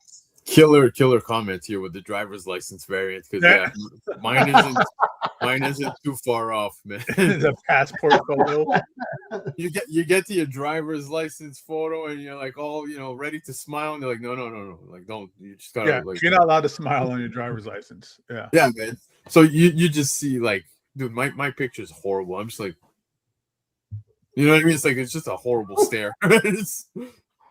S1: Killer comments here with the driver's license variant, because mine isn't too far off, man.
S3: The passport photo.
S1: You get to your driver's license photo and you're like all ready to smile, and they're like, no, like don't, you just gotta
S3: you're not allowed to smile on your driver's license.
S1: Yeah, man. So you just see like, dude, my picture is horrible. I'm just like, you know what I mean? It's like it's just a horrible stare.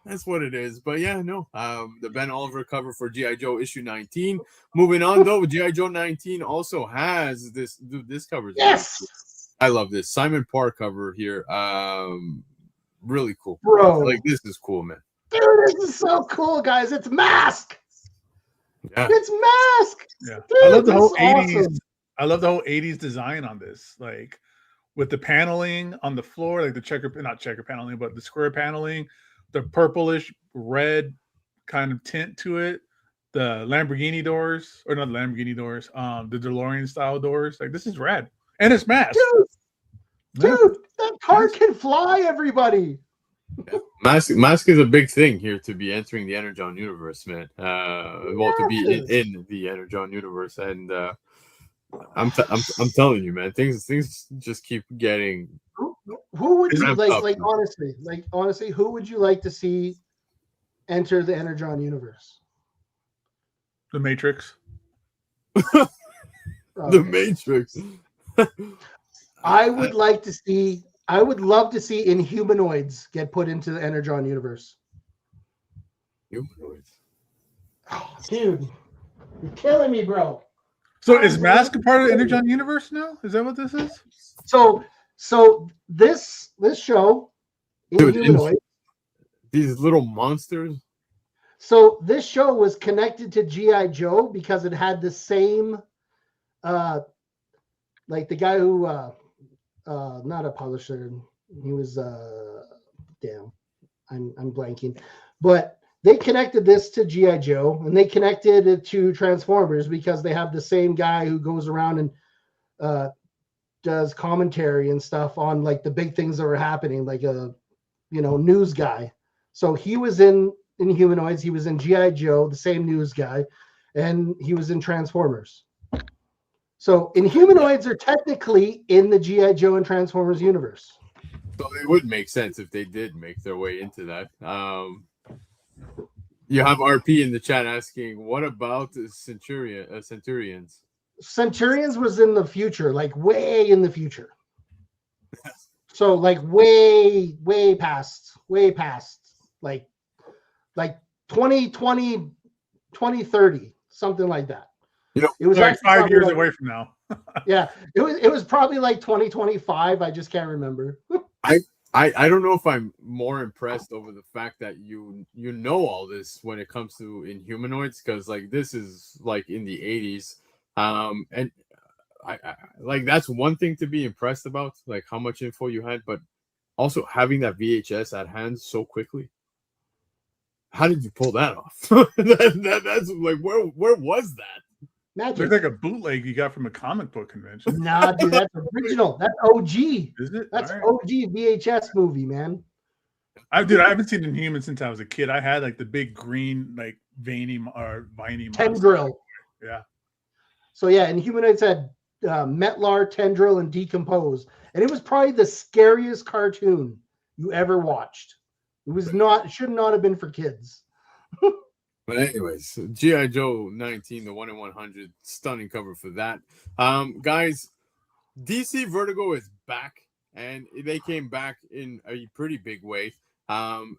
S1: That's what it is. But yeah, no. The Ben Oliver cover for G.I. Joe issue 19. Moving on though, G.I. Joe 19 also has this cover.
S2: Yes.
S1: I love this Simon Parr cover here. Really cool.
S2: Bro.
S1: Like this is cool, man.
S2: Dude, this is so cool, guys. It's Mask.
S1: Yeah.
S2: It's Mask.
S3: Yeah.
S2: Dude,
S3: I love the whole 80s.
S2: Awesome.
S3: I love the whole 80s design on this. Like with the paneling on the floor, like the not checker paneling, but the square paneling. The purplish red kind of tint to it, the Lamborghini doors, or not the Lamborghini doors, the DeLorean style doors. Like this is rad, and it's Mask.
S2: Dude, that car can fly. Everybody.
S1: Yeah. Mask is a big thing here to be entering the Energon universe, man. To be in the Energon universe, and I'm telling you, man, things just keep getting.
S2: Who would you honestly, who would you like to see enter the Energon universe?
S3: The Matrix.
S1: The Matrix.
S2: I would love to see Inhumanoids get put into the Energon universe.
S1: Humanoids.
S2: Oh, dude, you're killing me, bro.
S3: So is Mask a part of the Energon universe now? Is that what this is?
S2: So So this show,
S1: Dude,
S2: Inhumanoid.
S1: These little monsters.
S2: So this show was connected to G.I. Joe because it had the same, like the guy who, not a publisher, he was, damn, I'm blanking, but they connected this to G.I. Joe and they connected it to Transformers because they have the same guy who goes around and does commentary and stuff on like the big things that were happening, like a, news guy. So he was in Humanoids, he was in G.I. Joe, the same news guy, and he was in Transformers. So Inhumanoids are technically in the G.I. Joe and Transformers universe.
S1: So it would make sense if they did make their way into that. You have RP in the chat asking, what about the Centurions?
S2: Centurions was in the future, like way in the future. So like way past, like 2020, 2030, something like that.
S3: It was like 5 years away from now.
S2: Yeah, it was probably like 2025. I just can't remember.
S1: I don't know if I'm more impressed over the fact that you know all this when it comes to Inhumanoids, because like this is like in the 80s, and I like that's one thing to be impressed about, like how much info you had, but also having that VHS at hand so quickly. How did you pull that off? That's like where was that?
S2: Magic.
S3: Looks like a bootleg you got from a comic book convention.
S2: Nah, dude, that's original. That's OG.
S3: Is it?
S2: That's
S3: right.
S2: OG VHS movie, man.
S3: I haven't seen Inhuman since I was a kid. I had like the big green, like viney
S2: tendril.
S3: Yeah.
S2: So yeah, Inhumanoids had Metlar, Tendril, and Decompose, and it was probably the scariest cartoon you ever watched. It should not have been for kids.
S1: But anyways, G.I. Joe 19, the 1 in 100, stunning cover for that. Guys, DC Vertigo is back, and they came back in a pretty big way.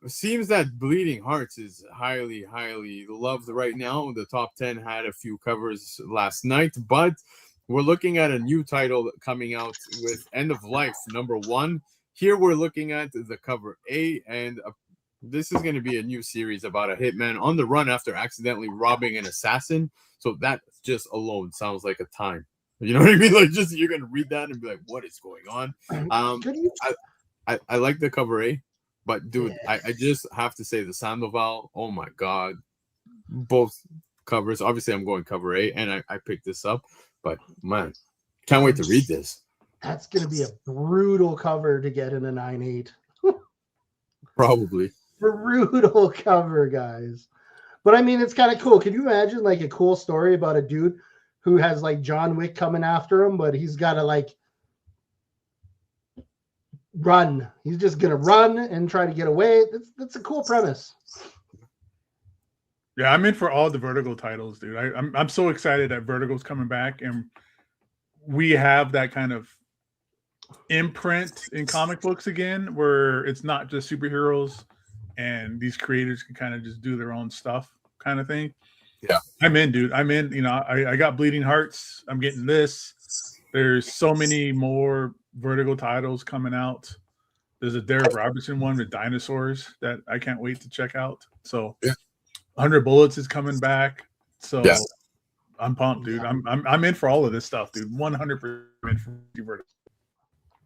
S1: Seems that Bleeding Hearts is highly, highly loved right now. The top 10 had a few covers last night, but we're looking at a new title coming out with End of Life #1. Here we're looking at the cover A, and this is going to be a new series about a hitman on the run after accidentally robbing an assassin. So that just alone sounds like a time. You know what I mean? Like, just you're going to read that and be like, what is going on? I like the cover A, but dude, I just have to say the Sandoval, oh my God. Both covers. Obviously, I'm going cover A, and I picked this up, but man, can't wait to read this.
S2: That's going to be a brutal cover to get in a 9.8.
S1: Probably.
S2: Brutal cover, guys. But I mean, it's kind of cool. Can you imagine like a cool story about a dude who has like John Wick coming after him, but he's got to like run. He's just going to run and try to get away. That's a cool premise.
S3: Yeah, I'm in for all the Vertigo titles, dude. I'm so excited that Vertigo's coming back, and we have that kind of imprint in comic books again, where it's not just superheroes and these creators can kind of just do their own stuff, kind of thing.
S1: Yeah,
S3: I'm in, dude. I'm in. You know, I got Bleeding Hearts. I'm getting this. There's so many more Vertigo titles coming out. There's a Derek Robertson one with dinosaurs that I can't wait to check out. So, 100 Bullets is coming back. So, I'm pumped, dude. I'm in for all of this stuff, dude. 100% in for Vertigo.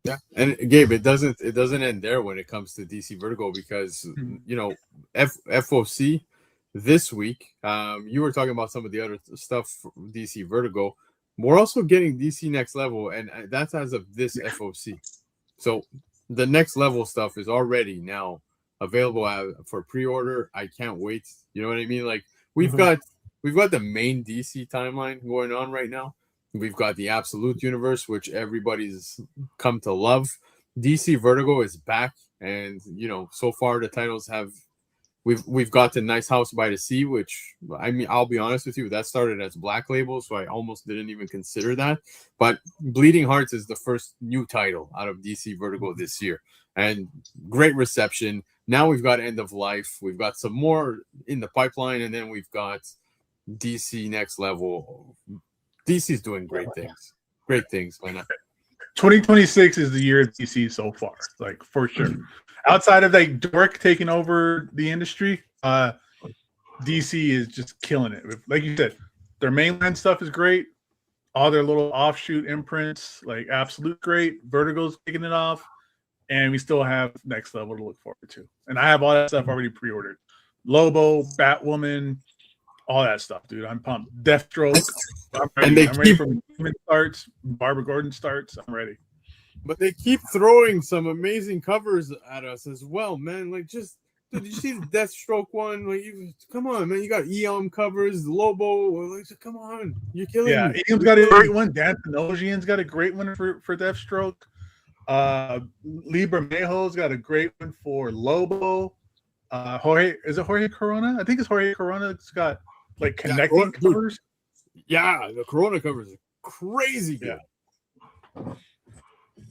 S1: Yeah, and Gabe, it doesn't end there when it comes to DC Vertigo, because you know FOC this week. You were talking about some of the other stuff for DC Vertigo. We're also getting DC Next Level, and that's as of this FOC. So the Next Level stuff is already now available for pre-order. I can't wait. You know what I mean? Like we've got the main DC timeline going on right now. We've got the Absolute Universe, which everybody's come to love. DC Vertigo is back, and you know, so far the titles have we've got the Nice House by the Sea, which I mean, I'll be honest with you, that started as Black Label, so I almost didn't even consider that. But Bleeding Hearts is the first new title out of DC Vertigo this year, and great reception. Now we've got End of Life, we've got some more in the pipeline, and then we've got DC Next Level. DC's doing great things. Great things, man.
S3: 2026 is the year of DC so far, like for sure. Outside of like Dork taking over the industry, DC is just killing it. Like you said, their mainline stuff is great. All their little offshoot imprints, like absolute great. Vertigo's kicking it off, and we still have Next Level to look forward to. And I have all that stuff already pre-ordered. Lobo, Batwoman, all that stuff, dude. I'm pumped. Deathstroke. I'm ready. I'm ready for when Human starts, Barbara Gordon starts. I'm ready.
S1: But they keep throwing some amazing covers at us as well, man. Like, just did you see the Deathstroke one? Like, come on, man. You got Eom covers, Lobo. Like, come on, you're killing me.
S3: Eom's got a great one. Dan Panosian's got a great one for Deathstroke. Libra Mejo's got a great one for Lobo. Jorge Corona? I think it's Jorge Corona. It's got like connecting covers.
S1: Yeah, the Corona covers are crazy good.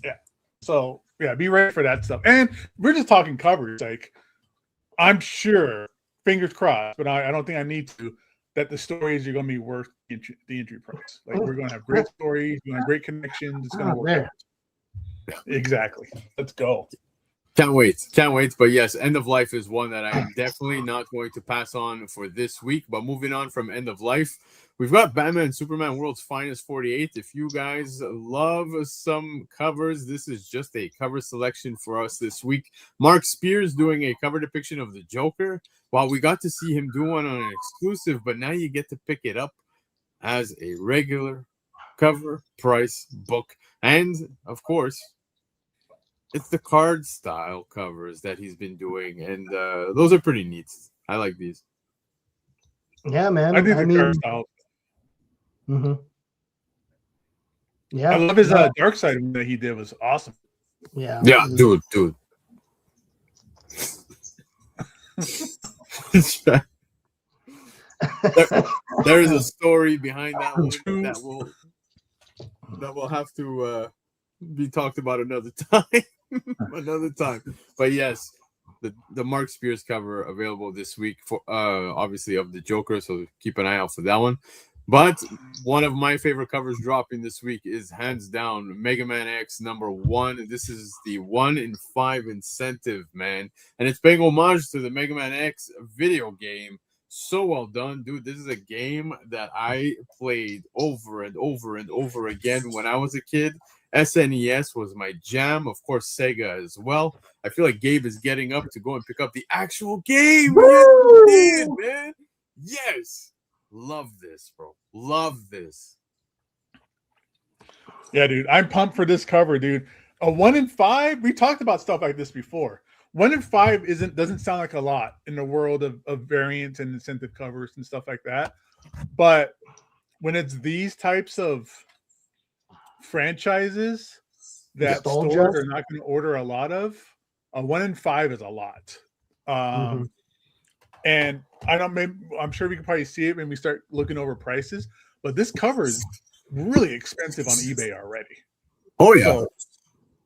S3: Yeah. So yeah, be ready for that stuff. And we're just talking covers. Like, I'm sure, fingers crossed, but I don't think I need to, that the stories are going to be worth the entry price. Like, we're going to have great stories, we're going to have great connections. It's going to work out. Exactly. Let's go.
S1: Can't wait. But yes, End of Life is one that I'm definitely not going to pass on for this week. But moving on from End of Life, we've got Batman Superman World's Finest 48. If you guys love some covers, this is just a cover selection for us this week. Mark Spears doing a cover depiction of the Joker. While we got to see him do one on an exclusive, but now you get to pick it up as a regular cover price book. And of course, it's the card style covers that he's been doing, and those are pretty neat. I like these.
S2: Yeah, man.
S3: I think the card style.
S2: Mm-hmm. Yeah,
S3: I love his Dark Side one that he did was awesome.
S1: Yeah, dude. there is a story behind that one that will have to be talked about another time. But yes, the Mark Spears cover available this week for obviously of the Joker, so keep an eye out for that one. But one of my favorite covers dropping this week is hands down Mega Man X #1. This is the 1 in 5 incentive, man, and it's paying homage to the Mega Man X video game. So well done, dude. This is a game that I played over and over and over again when I was a kid. SNES was my jam. Of course, Sega as well. I feel like Gabe is getting up to go and pick up the actual game. Yes, he did, man. Yes. Love this, bro. Love this.
S3: Yeah, dude. I'm pumped for this cover, dude. A 1 in 5. We talked about stuff like this before. 1 in 5 doesn't sound like a lot in the world of variants and incentive covers and stuff like that. But when it's these types of franchises that stores are not going to order a lot of, a 1 in 5 is a lot. And I'm sure we can probably see it when we start looking over prices, but this cover is really expensive on eBay already.
S1: Oh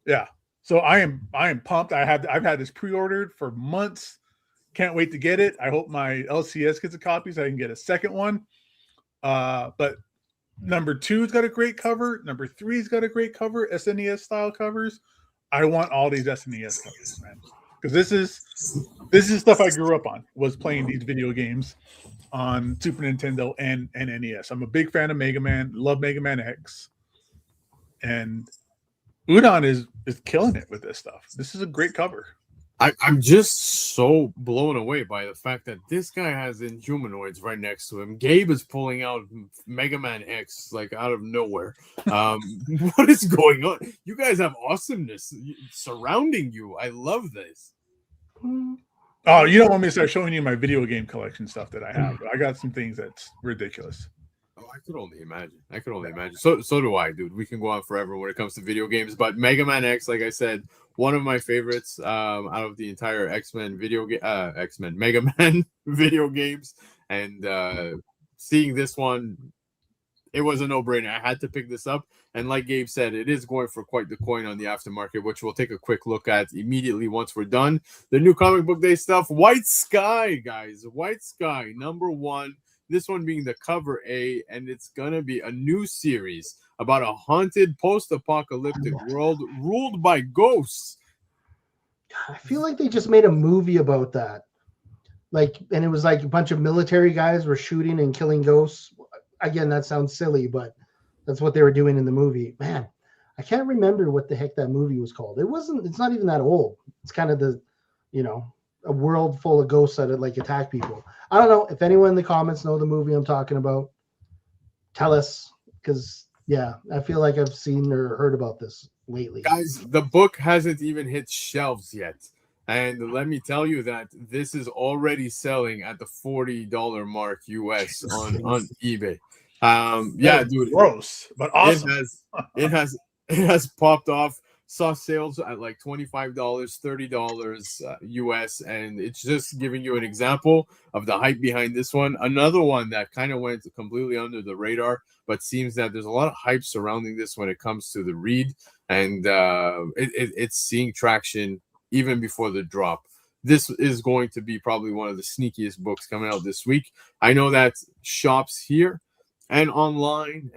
S1: yeah.
S3: So I am pumped. I've had this pre-ordered for months. Can't wait to get it. I hope my LCS gets a copy so I can get a second one. But number 2's got a great cover. Number 3's got a great cover. SNES style covers. I want all these SNES covers, man, because this is stuff I grew up on. Was playing these video games on Super Nintendo and NES. I'm a big fan of Mega Man. Love Mega Man X, and Udon is killing it with this stuff. This is a great cover.
S1: I'm just so blown away by the fact that this guy has Inhumanoids right next to him. Gabe is pulling out Mega Man X like out of nowhere. What is going on? You guys have awesomeness surrounding you. I love this.
S3: Oh, you don't want me to start showing you my video game collection stuff that I have. I got some things that's ridiculous.
S1: Oh, I could only imagine. So do I, dude. We can go on forever when it comes to video games. But Mega Man X, like I said, one of my favorites out of the entire Mega Man video games. And seeing this one, it was a no-brainer. I had to pick this up. And like Gabe said, it is going for quite the coin on the aftermarket, which we'll take a quick look at immediately once we're done. The new Comic Book Day stuff, White Sky, guys. White Sky, #1. This one being the cover A, and it's gonna be a new series about a haunted post-apocalyptic world ruled by ghosts.
S2: I feel like they just made a movie about that. Like, and it was like a bunch of military guys were shooting and killing ghosts. Again, that sounds silly, but that's what they were doing in the movie. Man, I can't remember what the heck that movie was called. It's not even that old. It's kind of a world full of ghosts that like attack people. I don't know if anyone in the comments know the movie I'm talking about. Tell us, because yeah, I feel like I've seen or heard about this lately.
S1: Guys, the book hasn't even hit shelves yet. And let me tell you that this is already selling at the $40 mark US on eBay. Yeah, dude,
S3: gross, but awesome.
S1: It has popped off. Saw sales at like $25, $30 US, and it's just giving you an example of the hype behind this one. Another one that kind of went completely under the radar, but seems that there's a lot of hype surrounding this when it comes to the read, and it's seeing traction even before the drop. This is going to be probably one of the sneakiest books coming out this week. I know that shops here and online,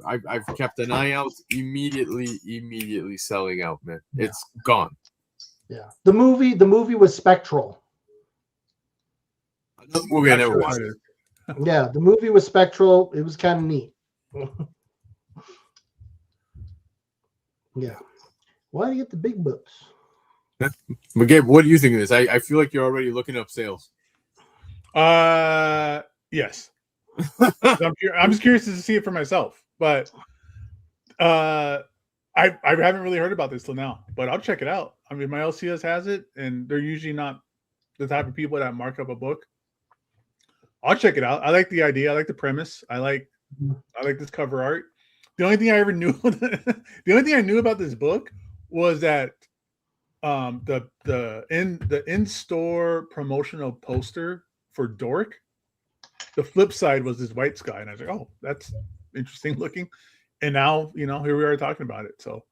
S1: I've kept an eye out. Immediately selling out, man. Yeah. It's gone.
S2: Yeah, the movie was Spectral.
S1: Another movie I never watched.
S2: Yeah, the movie was Spectral. It was kind of neat. Yeah. Why do you get the big books?
S1: But Gabe, what do you think of this? I feel like you're already looking up sales.
S3: Yes. I'm just curious to see it for myself, but I haven't really heard about this till now, but I'll check it out. I mean, my LCS has it, and they're usually not the type of people that mark up a book. I'll check it out. I like the idea. I like the premise. I like this cover art. The only thing I ever knew, the only thing I knew about this book was that the in-store promotional poster for Dork, the flip side was this white sky, and I was like, oh, that's interesting looking. And now, here we are talking about it. So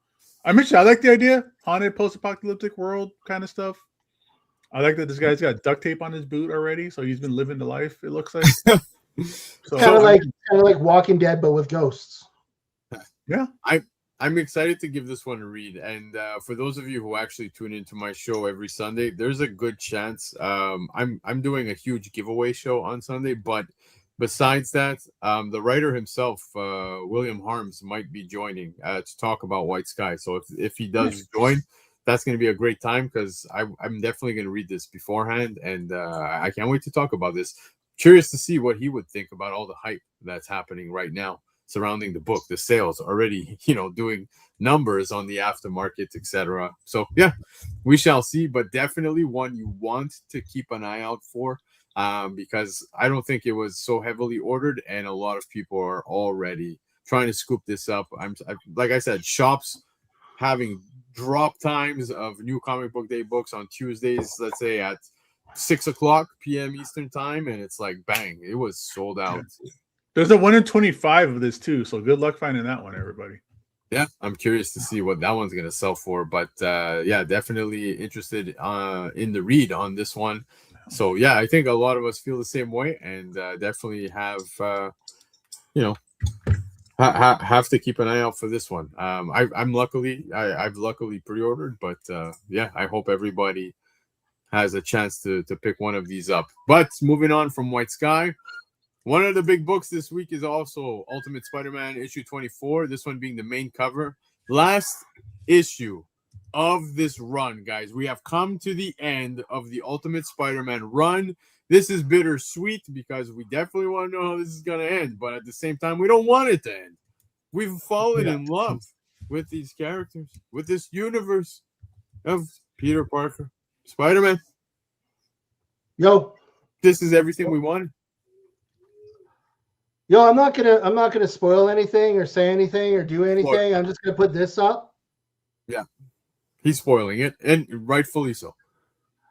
S3: I'm interested. I like the idea. Haunted post-apocalyptic world kind of stuff. I like that this guy's got duct tape on his boot already, so he's been living the life, it looks like.
S2: So kind of like Walking Dead, but with ghosts.
S3: Yeah.
S1: I'm excited to give this one a read. And for those of you who actually tune into my show every Sunday, there's a good chance I'm doing a huge giveaway show on Sunday. But besides that, the writer himself, William Harms, might be joining to talk about White Sky. So if he does join, that's going to be a great time, because I'm definitely going to read this beforehand. And I can't wait to talk about this. Curious to see what he would think about all the hype that's happening right now surrounding the book, the sales already, doing numbers on the aftermarket, etc. So yeah, we shall see, but definitely one you want to keep an eye out for, because I don't think it was so heavily ordered, and a lot of people are already trying to scoop this up. Like I said, shops having drop times of New Comic Book Day books on Tuesdays, let's say at 6:00 p.m. Eastern time, and it's like bang, it was sold out.
S3: There's a 1 in 25 of this too, so good luck finding that one, everybody.
S1: Yeah, I'm curious to see what that one's going to sell for, but yeah, definitely interested in the read on this one. So yeah, I think a lot of us feel the same way, and definitely have have to keep an eye out for this one. I've luckily pre-ordered, but yeah, I hope everybody has a chance to pick one of these up. But moving on from White Sky, one of the big books this week is also Ultimate Spider-Man issue 24. This one being the main cover. Last issue of this run, guys. We have come to the end of the Ultimate Spider-Man run. This is bittersweet because we definitely want to know how this is going to end, but at the same time, we don't want it to end. We've fallen in love with these characters, with this universe of Peter Parker, Spider-Man.
S2: Yo,
S1: this is everything we wanted.
S2: Yo, I'm not gonna spoil anything or say anything or do anything. I'm just gonna put this up.
S1: Yeah, he's spoiling it, and rightfully so.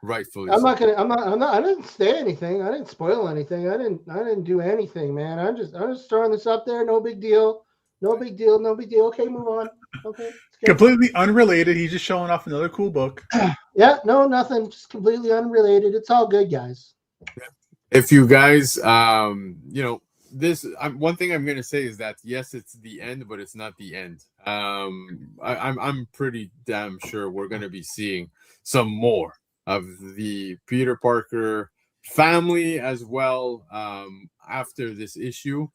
S1: Rightfully.
S2: I'm not. I didn't say anything. I didn't spoil anything. I didn't do anything, man. I'm just throwing this up there. No big deal. No big deal. No big deal. Okay, move on. Okay.
S3: Completely unrelated. He's just showing off another cool book.
S2: Yeah. No, nothing. Just completely unrelated. It's all good, guys.
S1: Yeah. If you guys, one thing I'm gonna say is that yes, it's the end, but it's not the end. I'm pretty damn sure we're gonna be seeing some more of the Peter Parker family as well after this issue.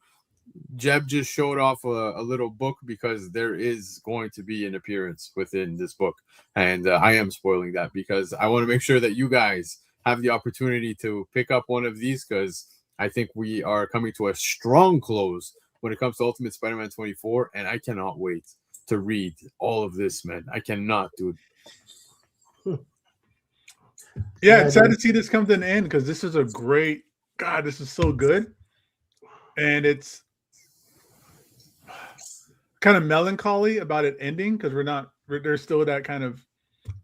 S1: Jeb just showed off a little book because there is going to be an appearance within this book. And I am spoiling that because I want to make sure that you guys have the opportunity to pick up one of these because I think we are coming to a strong close when it comes to Ultimate Spider-Man 24. And I cannot wait to read all of this, man. I cannot, dude.
S3: Yeah, it's sad to see this come to an end because this is a great, God, this is so good. And it's kind of melancholy about it ending because there's still that kind of,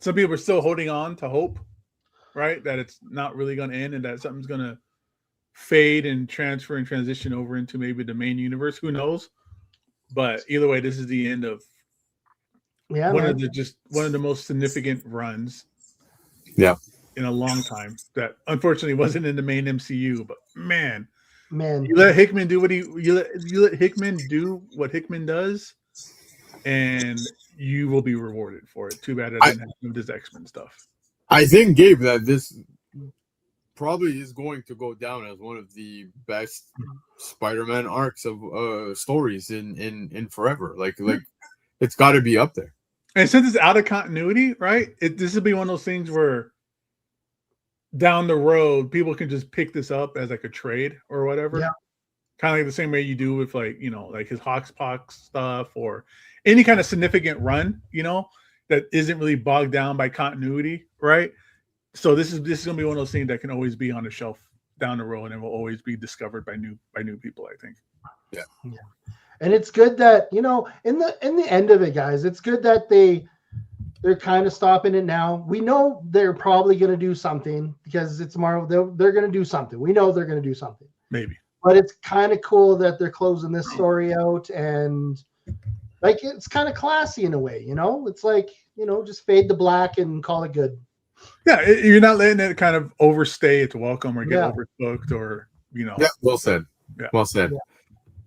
S3: some people are still holding on to hope, right? That it's not really going to end and that something's going to fade and transfer and transition over into maybe the main universe. Who knows? But either way, this is the end of one of the most significant runs.
S1: Yeah.
S3: In a long time that unfortunately wasn't in the main MCU, but man,
S2: you
S3: let Hickman do what you let Hickman do what Hickman does, and you will be rewarded for it. Too bad it didn't have this X-Men stuff.
S1: I think, Gabe, that this probably is going to go down as one of the best Spider-Man arcs of stories in forever. Like it's got to be up there.
S3: And since it's out of continuity, right? This will be one of those things where down the road, people can just pick this up as like a trade or whatever.
S2: Yeah.
S3: Kind of like the same way you do with like his Hawkspox stuff or any kind of significant run, that isn't really bogged down by continuity, right? So this is gonna be one of those things that can always be on the shelf down the road and will always be discovered by new people, I think.
S2: Yeah. And it's good that, in the end of it, guys, it's good that they're kind of stopping it now. We know they're probably going to do something because it's Marvel. They're going to do something. We know they're going to do something.
S3: Maybe.
S2: But it's kind of cool that they're closing this story out and like it's kind of classy in a way, It's like, just fade to black and call it good.
S3: Yeah, you're not letting it kind of overstay its welcome or get overbooked or,
S1: Yeah, well said. Yeah. Well said. Yeah.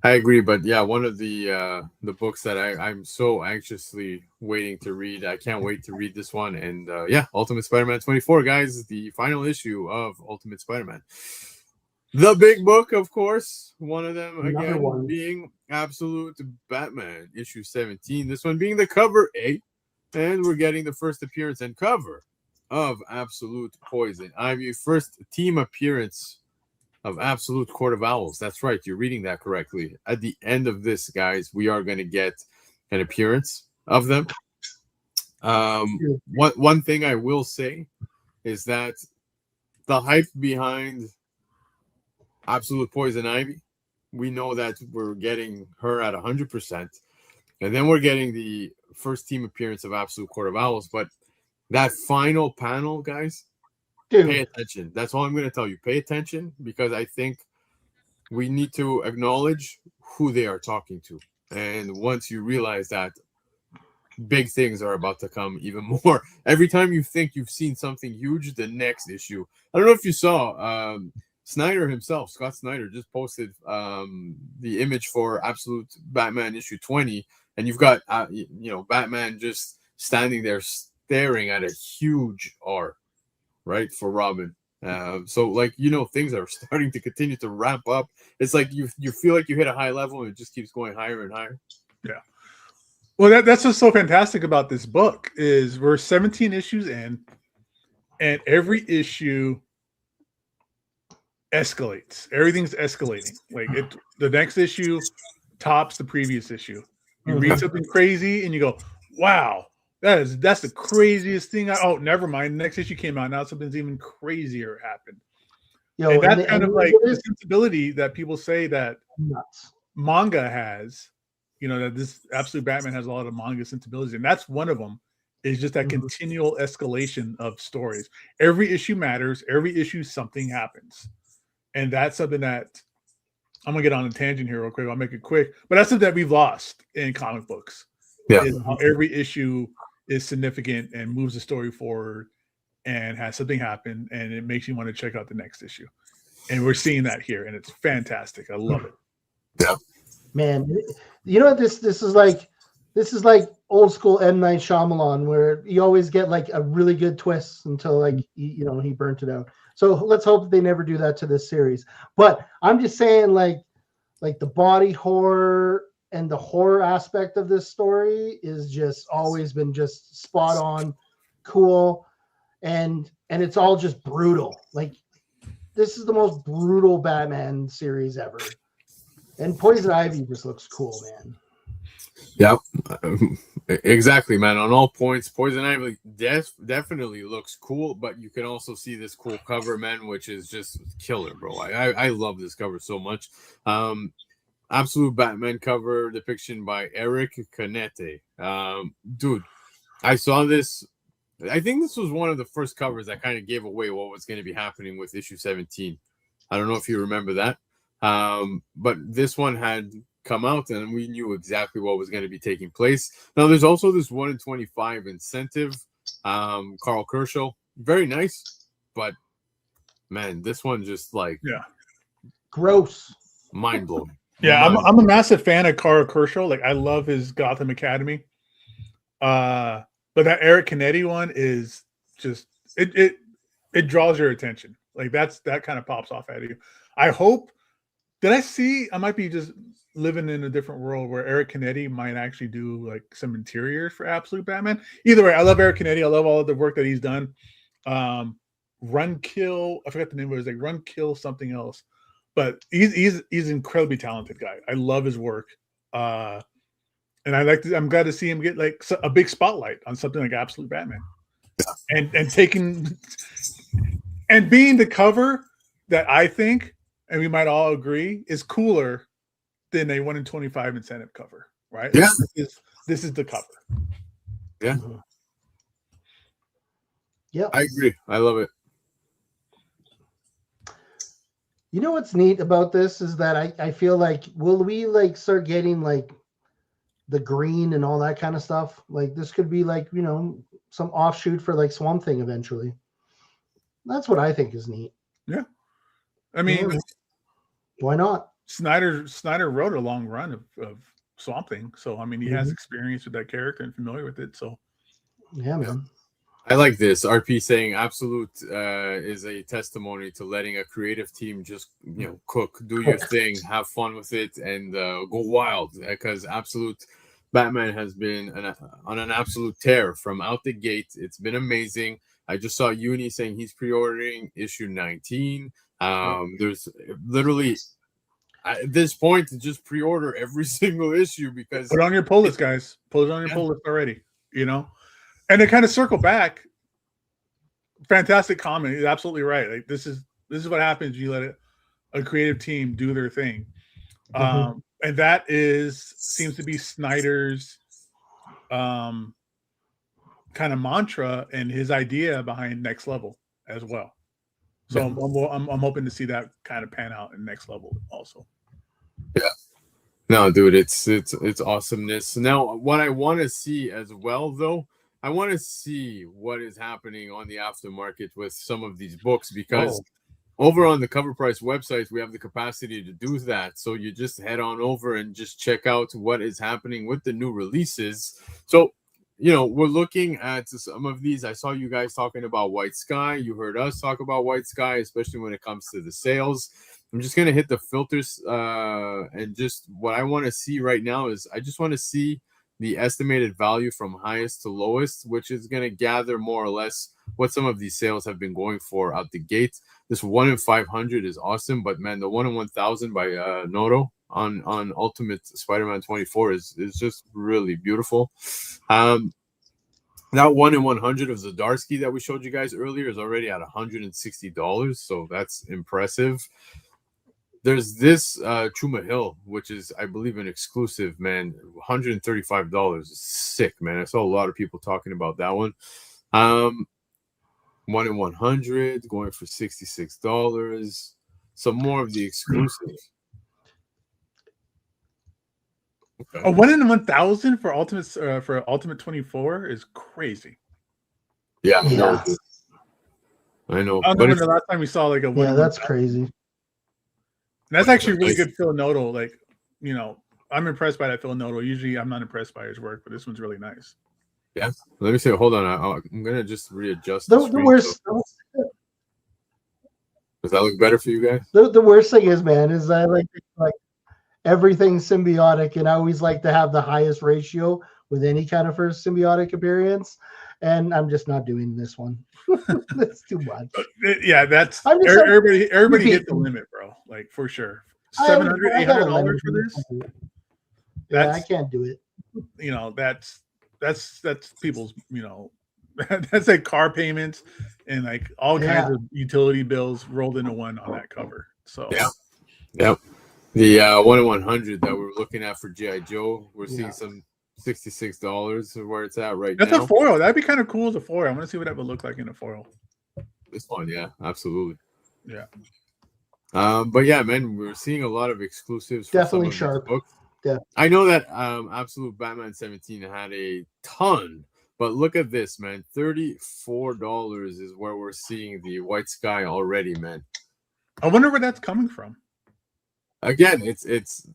S1: I agree, but yeah, one of the books that I'm so anxiously waiting to read. I can't wait to read this one. And Ultimate Spider-Man 24, guys, the final issue of Ultimate Spider-Man. The big book, of course. One of them, again, being Absolute Batman, issue 17. This one being the cover A. And we're getting the first appearance and cover of Absolute Poison Ivy. First team appearance of Absolute Court of Owls. That's right. You're reading that correctly. At the end of this, guys, we are going to get an appearance of them. One thing I will say is that the hype behind Absolute Poison Ivy, we know that we're getting her at 100%. And then we're getting the first team appearance of Absolute Court of Owls. But that final panel, guys, pay attention. That's all I'm going to tell you. Pay attention because I think we need to acknowledge who they are talking to. And once you realize that, big things are about to come even more. Every time you think you've seen something huge, the next issue. I don't know if you saw Snyder himself, Scott Snyder, just posted the image for Absolute Batman issue 20. And you've got, Batman just standing there staring at a huge R. Right, for Robin. So things are starting to continue to ramp up. It's like you feel like you hit a high level and it just keeps going higher and higher.
S3: Yeah. Well, that's what's so fantastic about this book is we're 17 issues in, and every issue escalates. Everything's escalating. Like the next issue tops the previous issue. You read something crazy and you go, "Wow. That's the craziest thing." Oh, never mind. The next issue came out. Now something's even crazier happened. And that's kind of like the sensibility that people say that manga has. That this Absolute Batman has a lot of manga sensibilities, and that's one of them. Is just that continual escalation of stories. Every issue matters. Every issue something happens, and that's something that I'm gonna get on a tangent here real quick. I'll make it quick, but that's something that we've lost in comic books.
S1: Yeah,
S3: is how every issue is significant and moves the story forward and has something happen and it makes you want to check out the next issue. And we're seeing that here, and it's fantastic. I love it.
S1: Yeah,
S2: Man, you know what this is like? This is like old school M. Night Shyamalan, where you always get like a really good twist until like he burnt it out. So let's hope they never do that to this series. But I'm just saying, like the body horror and the horror aspect of this story is just always been just spot on, cool, and it's all just brutal. Like this is the most brutal Batman series ever. And Poison Ivy just looks cool, man.
S1: Yep, exactly, man. On all points, Poison Ivy definitely looks cool, but you can also see this cool cover, man, which is just killer, bro. I love this cover so much. Absolute Batman cover depiction by Eric Canete. Dude, I saw this. I think this was one of the first covers that kind of gave away what was going to be happening with issue 17. I don't know if you remember that. But this one had come out and we knew exactly what was going to be taking place. Now there's also this 1 in 25 incentive. Carl Kershaw, very nice, but man, this one just like
S2: gross,
S1: mind blowing.
S3: Yeah, I'm a massive fan of Carl Kershaw. Like I love his Gotham Academy. But that Eric Canetti one is just it draws your attention. Like that kind of pops off at you. I hope. Did I see? I might be just living in a different world where Eric Canetti might actually do like some interiors for Absolute Batman. Either way, I love Eric Canetti. I love all of the work that he's done. Run Kill. I forgot the name of it. It was like Run Kill something else. But he's an incredibly talented guy. I love his work. And I'm glad to see him get like a big spotlight on something like Absolute Batman. And taking and being the cover that I think, and we might all agree, is cooler than a 1 in 25 incentive cover, right?
S1: Yeah.
S3: This is the cover.
S1: Yeah.
S2: Yeah.
S1: I agree. I love it.
S2: You know what's neat about this is that I feel like, will we like start getting like the green and all that kind of stuff? Like this could be like, some offshoot for like Swamp Thing eventually. That's what I think is neat.
S3: Yeah. I mean,
S2: why not?
S3: Snyder wrote a long run of Swamp Thing. So, I mean, he has experience with that character and familiar with it. So,
S2: yeah, man.
S1: I like this. RP saying Absolute is a testimony to letting a creative team just, cook, do your thing, have fun with it, and go wild. Because Absolute Batman has been on an absolute tear from out the gate. It's been amazing. I just saw Uni saying he's pre-ordering issue 19. There's literally at this point to just pre-order every single issue because
S3: put on your pull list, guys. Put it on your pull list already. And to kind of circle back, fantastic comment. He's absolutely right. Like this is what happens. You let a creative team do their thing, and that seems to be Snyder's kind of mantra and his idea behind Next Level as well. So I'm hoping to see that kind of pan out in Next Level also.
S1: Yeah. No, dude, it's awesomeness. Now, what I want to see as well, though. I want to see what is happening on the aftermarket with some of these books because over on the Cover Price website, we have the capacity to do that. So you just head on over and just check out what is happening with the new releases. So, we're looking at some of these. I saw you guys talking about White Sky. You heard us talk about White Sky, especially when it comes to the sales. I'm just going to hit the filters and just what I want to see right now is I just want to see the estimated value from highest to lowest, which is going to gather more or less what some of these sales have been going for out the gate. This 1 in 500 is awesome, but man, the 1 in 1000 by Noto on Ultimate Spider-Man 24 is just really beautiful. That 1 in 100 of Zdarsky that we showed you guys earlier is already at $160, so that's impressive. There's this Chuma Hill, which is, I believe, an exclusive, man. $135 is sick, man. I saw a lot of people talking about that one. 1 in 100 going for $66. Some more of the exclusive. Okay.
S3: A 1 in 1000 for Ultimate 24 is crazy.
S1: Yeah. I know.
S3: I don't remember the last time we saw like a 1
S2: that's crazy.
S3: And that's actually really good Phil Noto. Like, you know, I'm impressed by that Phil Noto. Usually I'm not impressed by his work, but this one's really nice.
S1: Yeah. Let me see. Hold on. I'm going to just readjust
S2: The
S1: screen.
S2: worst.
S1: Does that look better for you guys?
S2: The worst thing is, man, is I like everything symbiotic, and I always like to have the highest ratio with any kind of first symbiotic appearance, and I'm just not doing this one. That's too much.
S3: Yeah, that's everybody hit the limit, bro. Like, for sure. $700, $800 for this.
S2: Yeah, I can't do it.
S3: You know, that's people's, you know, that's like car payments and like all kinds of utility bills rolled into one on that cover. So
S1: yeah. The 1 in 100 that we're looking at for G.I. Joe, we're seeing some $66 where it's at right now.
S3: That's a foil. That'd be kind of cool as a foil. I want to see what that would look like in a foil.
S1: This one, yeah, absolutely.
S3: Yeah.
S1: But yeah, man, we're seeing a lot of exclusives. For
S2: definitely sharp.
S1: Books.
S2: Yeah.
S1: I know that Absolute Batman 17 had a ton, but look at this, man. $34 is where we're seeing the White Sky already, man.
S3: I wonder where that's coming from.
S1: Again, it's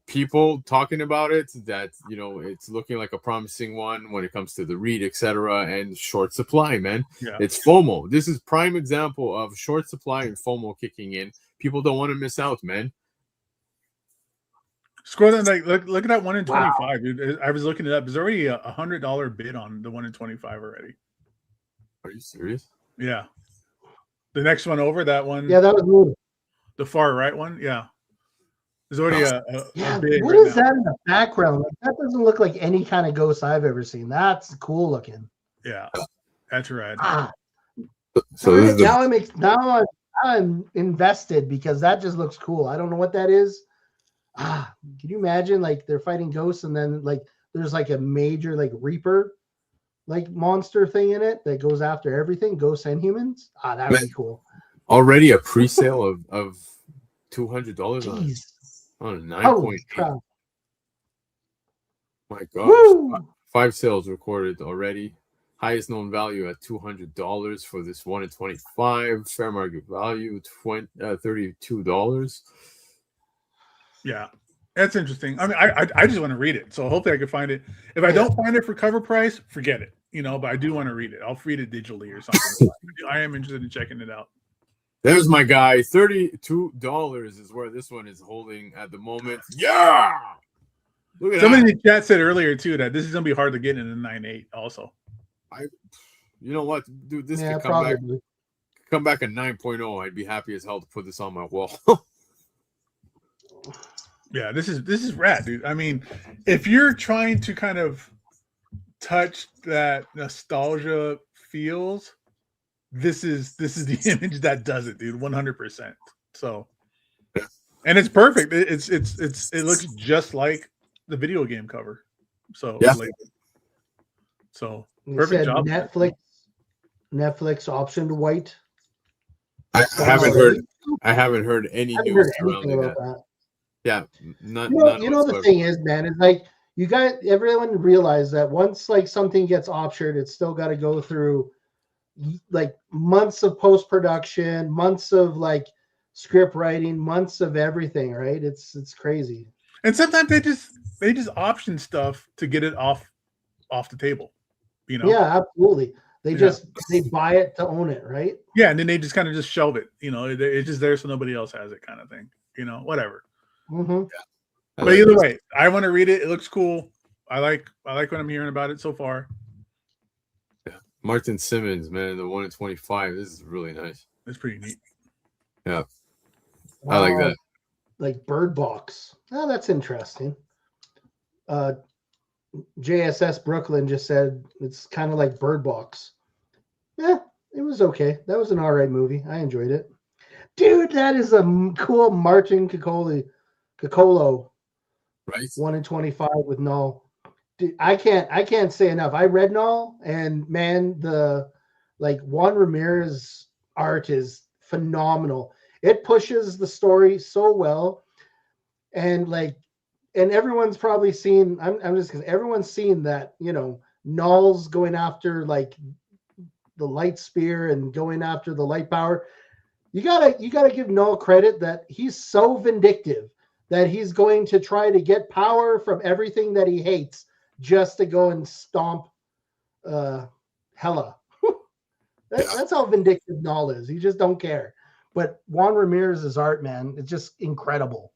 S1: people talking about it, that, you know, it's looking like a promising one when it comes to the read, etc., and short supply, man.
S3: Yeah.
S1: It's FOMO. This is prime example of short supply and FOMO kicking in. People don't want to miss out, man.
S3: Scroll down, like look at that 1 in 25, dude. I was looking it up. There's already a $100 bid on the 1 in 25 already.
S1: Are you serious?
S3: Yeah. The next one over, that one.
S2: Yeah, that was me.
S3: The far right one, yeah. There's already a bid.
S2: What is that in the background? Like, that doesn't look like any kind of ghost I've ever seen. That's cool looking.
S3: Yeah, that's right.
S1: So
S2: now I'm invested because that just looks cool. I don't know what that is. Can you imagine, like, they're fighting ghosts and then like there's like a major like Reaper like monster thing in it that goes after everything, ghosts and humans? That would be cool.
S1: Already a pre-sale of $200 on 9.8. My gosh.
S2: Woo!
S1: 5 sales recorded already. Highest known value at $200 for this 1 in 25. Fair market value $32.
S3: Yeah, that's interesting. I mean, I just want to read it, so hopefully I can find it. If I don't find it for cover price, forget it. You know, but I do want to read it. I'll read it digitally or something. I am interested in checking it out.
S1: There's my guy. $32 is where this one is holding at the moment. Yeah. Look at
S3: Somebody
S1: that.
S3: in the chat said earlier too that this is gonna be hard to get in a 9.8 also.
S1: You know what, dude? This could come back at 9.0. I'd be happy as hell to put this on my wall.
S3: Yeah, this is rad, dude. I mean, if you're trying to kind of touch that nostalgia feels, this is the image that does it, dude. 100%. So, and it's perfect. It looks just like the video game cover. So
S1: yeah.
S3: So perfect job.
S2: Netflix optioned white.
S1: I haven't heard any news surrounding that. Yeah, none.
S2: You know the thing is, man, is like everyone realize that once like something gets optioned, it's still got to go through like months of post-production, months of like script writing, months of everything, right? It's crazy.
S3: And sometimes they just option stuff to get it off the table, you know?
S2: Yeah, absolutely. They buy it to own it, right?
S3: Yeah, and then they just kind of just shelve it, you know, it's just there so nobody else has it, kind of thing, you know, whatever.
S2: Mm-hmm.
S1: Yeah.
S3: But either way, I want to read it. It looks cool. I like what I'm hearing about it so far.
S1: Yeah, Martin Simmons, man, the 1 in 25. This is really nice.
S3: It's pretty neat.
S1: Yeah,
S2: wow.
S1: I like that.
S2: Like Bird Box. Oh, that's interesting. JSS Brooklyn just said it's kind of like Bird Box. Yeah, it was okay. That was an all right movie. I enjoyed it. Dude, that is a cool Martin Cocolo.
S1: Right.
S2: 1 in 25 with Null. Dude, I can't say enough. I read Null, and man, the like Juan Ramirez art is phenomenal. It pushes the story so well, and everyone's probably seen. I'm just because everyone's seen that, you know, Null's going after like the light spear and going after the light power. You gotta give Noel credit that he's so vindictive that he's going to try to get power from everything that he hates just to go and stomp Hela. That's how vindictive Noel is. He just don't care. But Juan Ramirez's art, man, it's just incredible.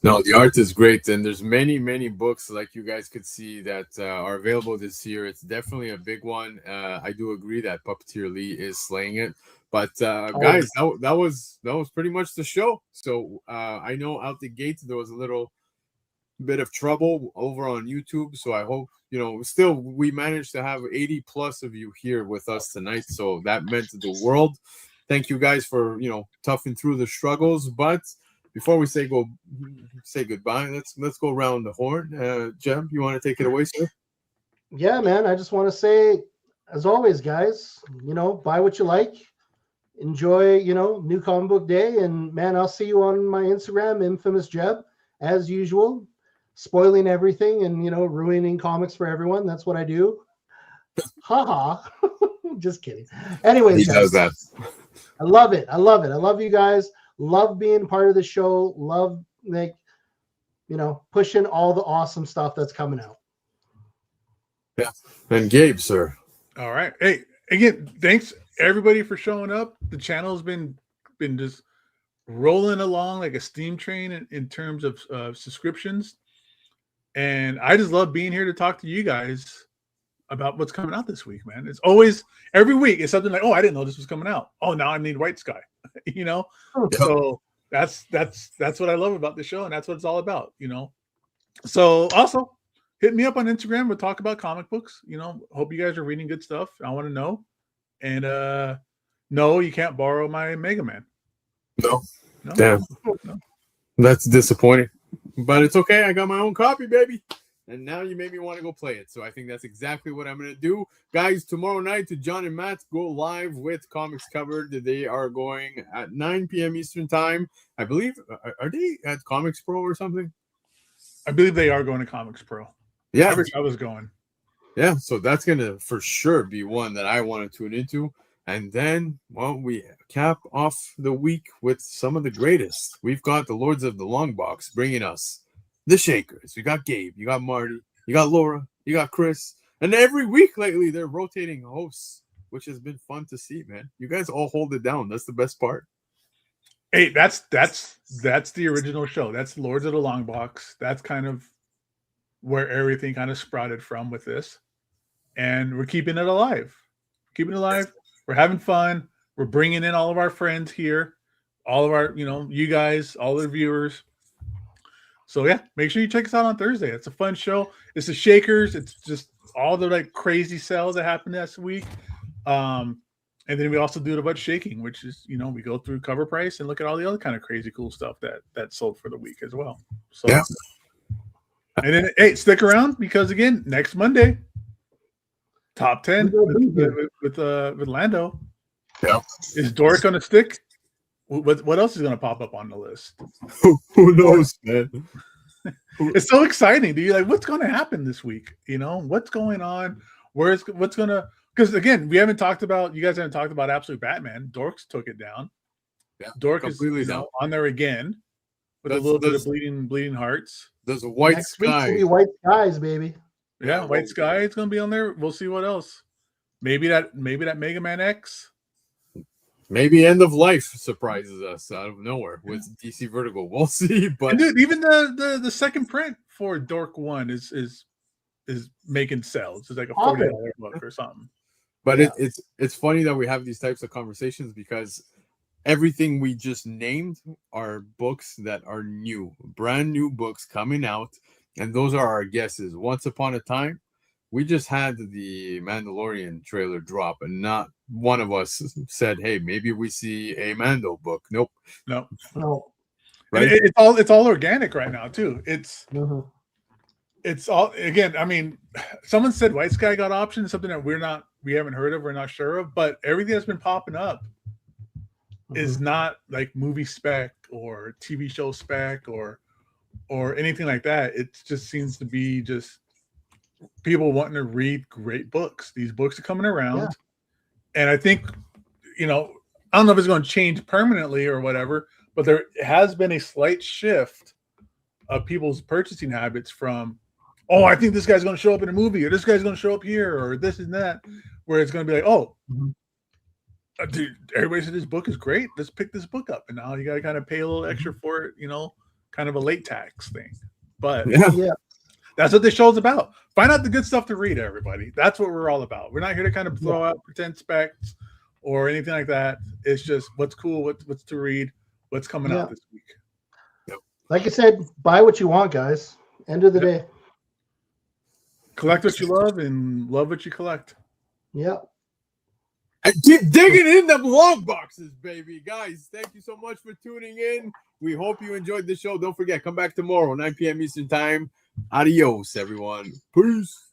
S1: No, the art is great, and there's many books like you guys could see that are available this year. It's definitely a big one. I do agree that Puppeteer Lee is slaying it. But guys, that was pretty much the show. So I know out the gate there was a little bit of trouble over on YouTube. So I hope still we managed to have 80 plus of you here with us tonight. So that meant the world. Thank you guys for toughing through the struggles. But before we say goodbye, let's go around the horn. Jem, you want to take it away, sir?
S2: Yeah, man. I just want to say, as always, guys, buy what you like. Enjoy, New Comic Book Day. And, man, I'll see you on my Instagram, Infamous Jeb, as usual, spoiling everything and, ruining comics for everyone. That's what I do. Ha. Just kidding. Anyways,
S1: he does that.
S2: I love it. I love you guys. Love being part of the show. Love, pushing all the awesome stuff that's coming out.
S1: Yeah. And Gabe, sir.
S3: All right. Hey, again, thanks everybody for showing up. The channel's been just rolling along like a steam train in terms of subscriptions. And I just love being here to talk to you guys about what's coming out this week, man. It's always, every week, it's something like, oh, I didn't know this was coming out. Oh, now I need White Sky, So that's what I love about the show, and that's what it's all about, So also hit me up on Instagram. We'll talk about comic books. Hope you guys are reading good stuff. I want to know. And no, you can't borrow my Mega Man.
S1: No. Damn.
S3: No.
S1: That's disappointing. But it's okay. I got my own copy, baby. And now you made me want to go play it. So I think that's exactly what I'm going to do. Guys, tomorrow night to John and Matt go live with Comics Covered. They are going at 9 p.m. Eastern time. I believe, are they at Comics Pro or something?
S3: I believe they are going to Comics Pro.
S1: Yeah.
S3: I wish I was going.
S1: Yeah, so that's going to for sure be one that I want to tune into. And then, we cap off the week with some of the greatest. We've got the Lords of the Long Box bringing us the Shakers. We got Gabe, you got Marty, you got Laura, you got Chris. And every week lately, they're rotating hosts, which has been fun to see, man. You guys all hold it down. That's the best part.
S3: Hey, that's the original show. That's Lords of the Long Box. That's kind of where everything kind of sprouted from with this. And we're keeping it alive. We're having fun. We're bringing in all of our friends here, all of our, you guys, all the viewers. So yeah, make sure you check us out on Thursday. It's a fun show. It's the Shakers. It's just all the crazy sales that happened this week. And then we also do the butt shaking, which is, we go through Cover Price and look at all the other kind of crazy cool stuff that sold for the week as well. So yeah. And then, hey, stick around because again, next Monday, top 10 with Lando.
S1: Yeah.
S3: Is Dork going to stick? What else is going to pop up on the list?
S1: Who knows, man?
S3: It's so exciting. Do you what's going to happen this week? What's going on? What's going to? Because again, you guys haven't talked about Absolute Batman. Dorks took it down.
S1: Yeah,
S3: Dork is on there again with a little bit of bleeding hearts.
S1: There's a White Sky.
S2: White Skies, baby.
S3: Yeah, White Sky. It's going to be on there. We'll see what else. Maybe that Mega Man X.
S1: Maybe End of Life surprises us out of nowhere with DC Vertigo. We'll see. But
S3: and dude, even the second print for Dork 1 is making sales. It's like a $40 book or something.
S1: But it's funny that we have these types of conversations because everything we just named are books that are new, brand new books coming out, and those are our guesses. Once upon a time, we just had the Mandalorian trailer drop, and not one of us said, "Hey, maybe we see a Mando book." Nope.
S3: No.
S1: Right?
S3: It's all organic right now too. It's all, again, I mean, someone said White Sky got options, something that we haven't heard of, we're not sure of, but everything that's been popping up is not like movie spec or TV show spec or anything like that. It just seems to be just people wanting to read great books. These books are coming around. Yeah. And I think, I don't know if it's going to change permanently or whatever, but there has been a slight shift of people's purchasing habits from, oh, I think this guy's going to show up in a movie, or this guy's going to show up here, or this and that, where it's going to be like, oh, dude, everybody said this book is great. Let's pick this book up. And now you got to kind of pay a little extra for it, kind of a late tax thing. But
S2: Yeah.
S3: that's what this show's about. Find out the good stuff to read, everybody. That's what we're all about. We're not here to kind of throw out pretend specs or anything like that. It's just what's cool, what's to read, what's coming out this week.
S2: Like I said, buy what you want, guys. End of the day.
S3: Collect what you love and love what you collect.
S2: Yep.
S1: And keep digging in them long boxes, baby. Guys, thank you so much for tuning in. We hope you enjoyed the show. Don't forget, come back tomorrow, 9 p.m. Eastern Time. Adios, everyone. Peace.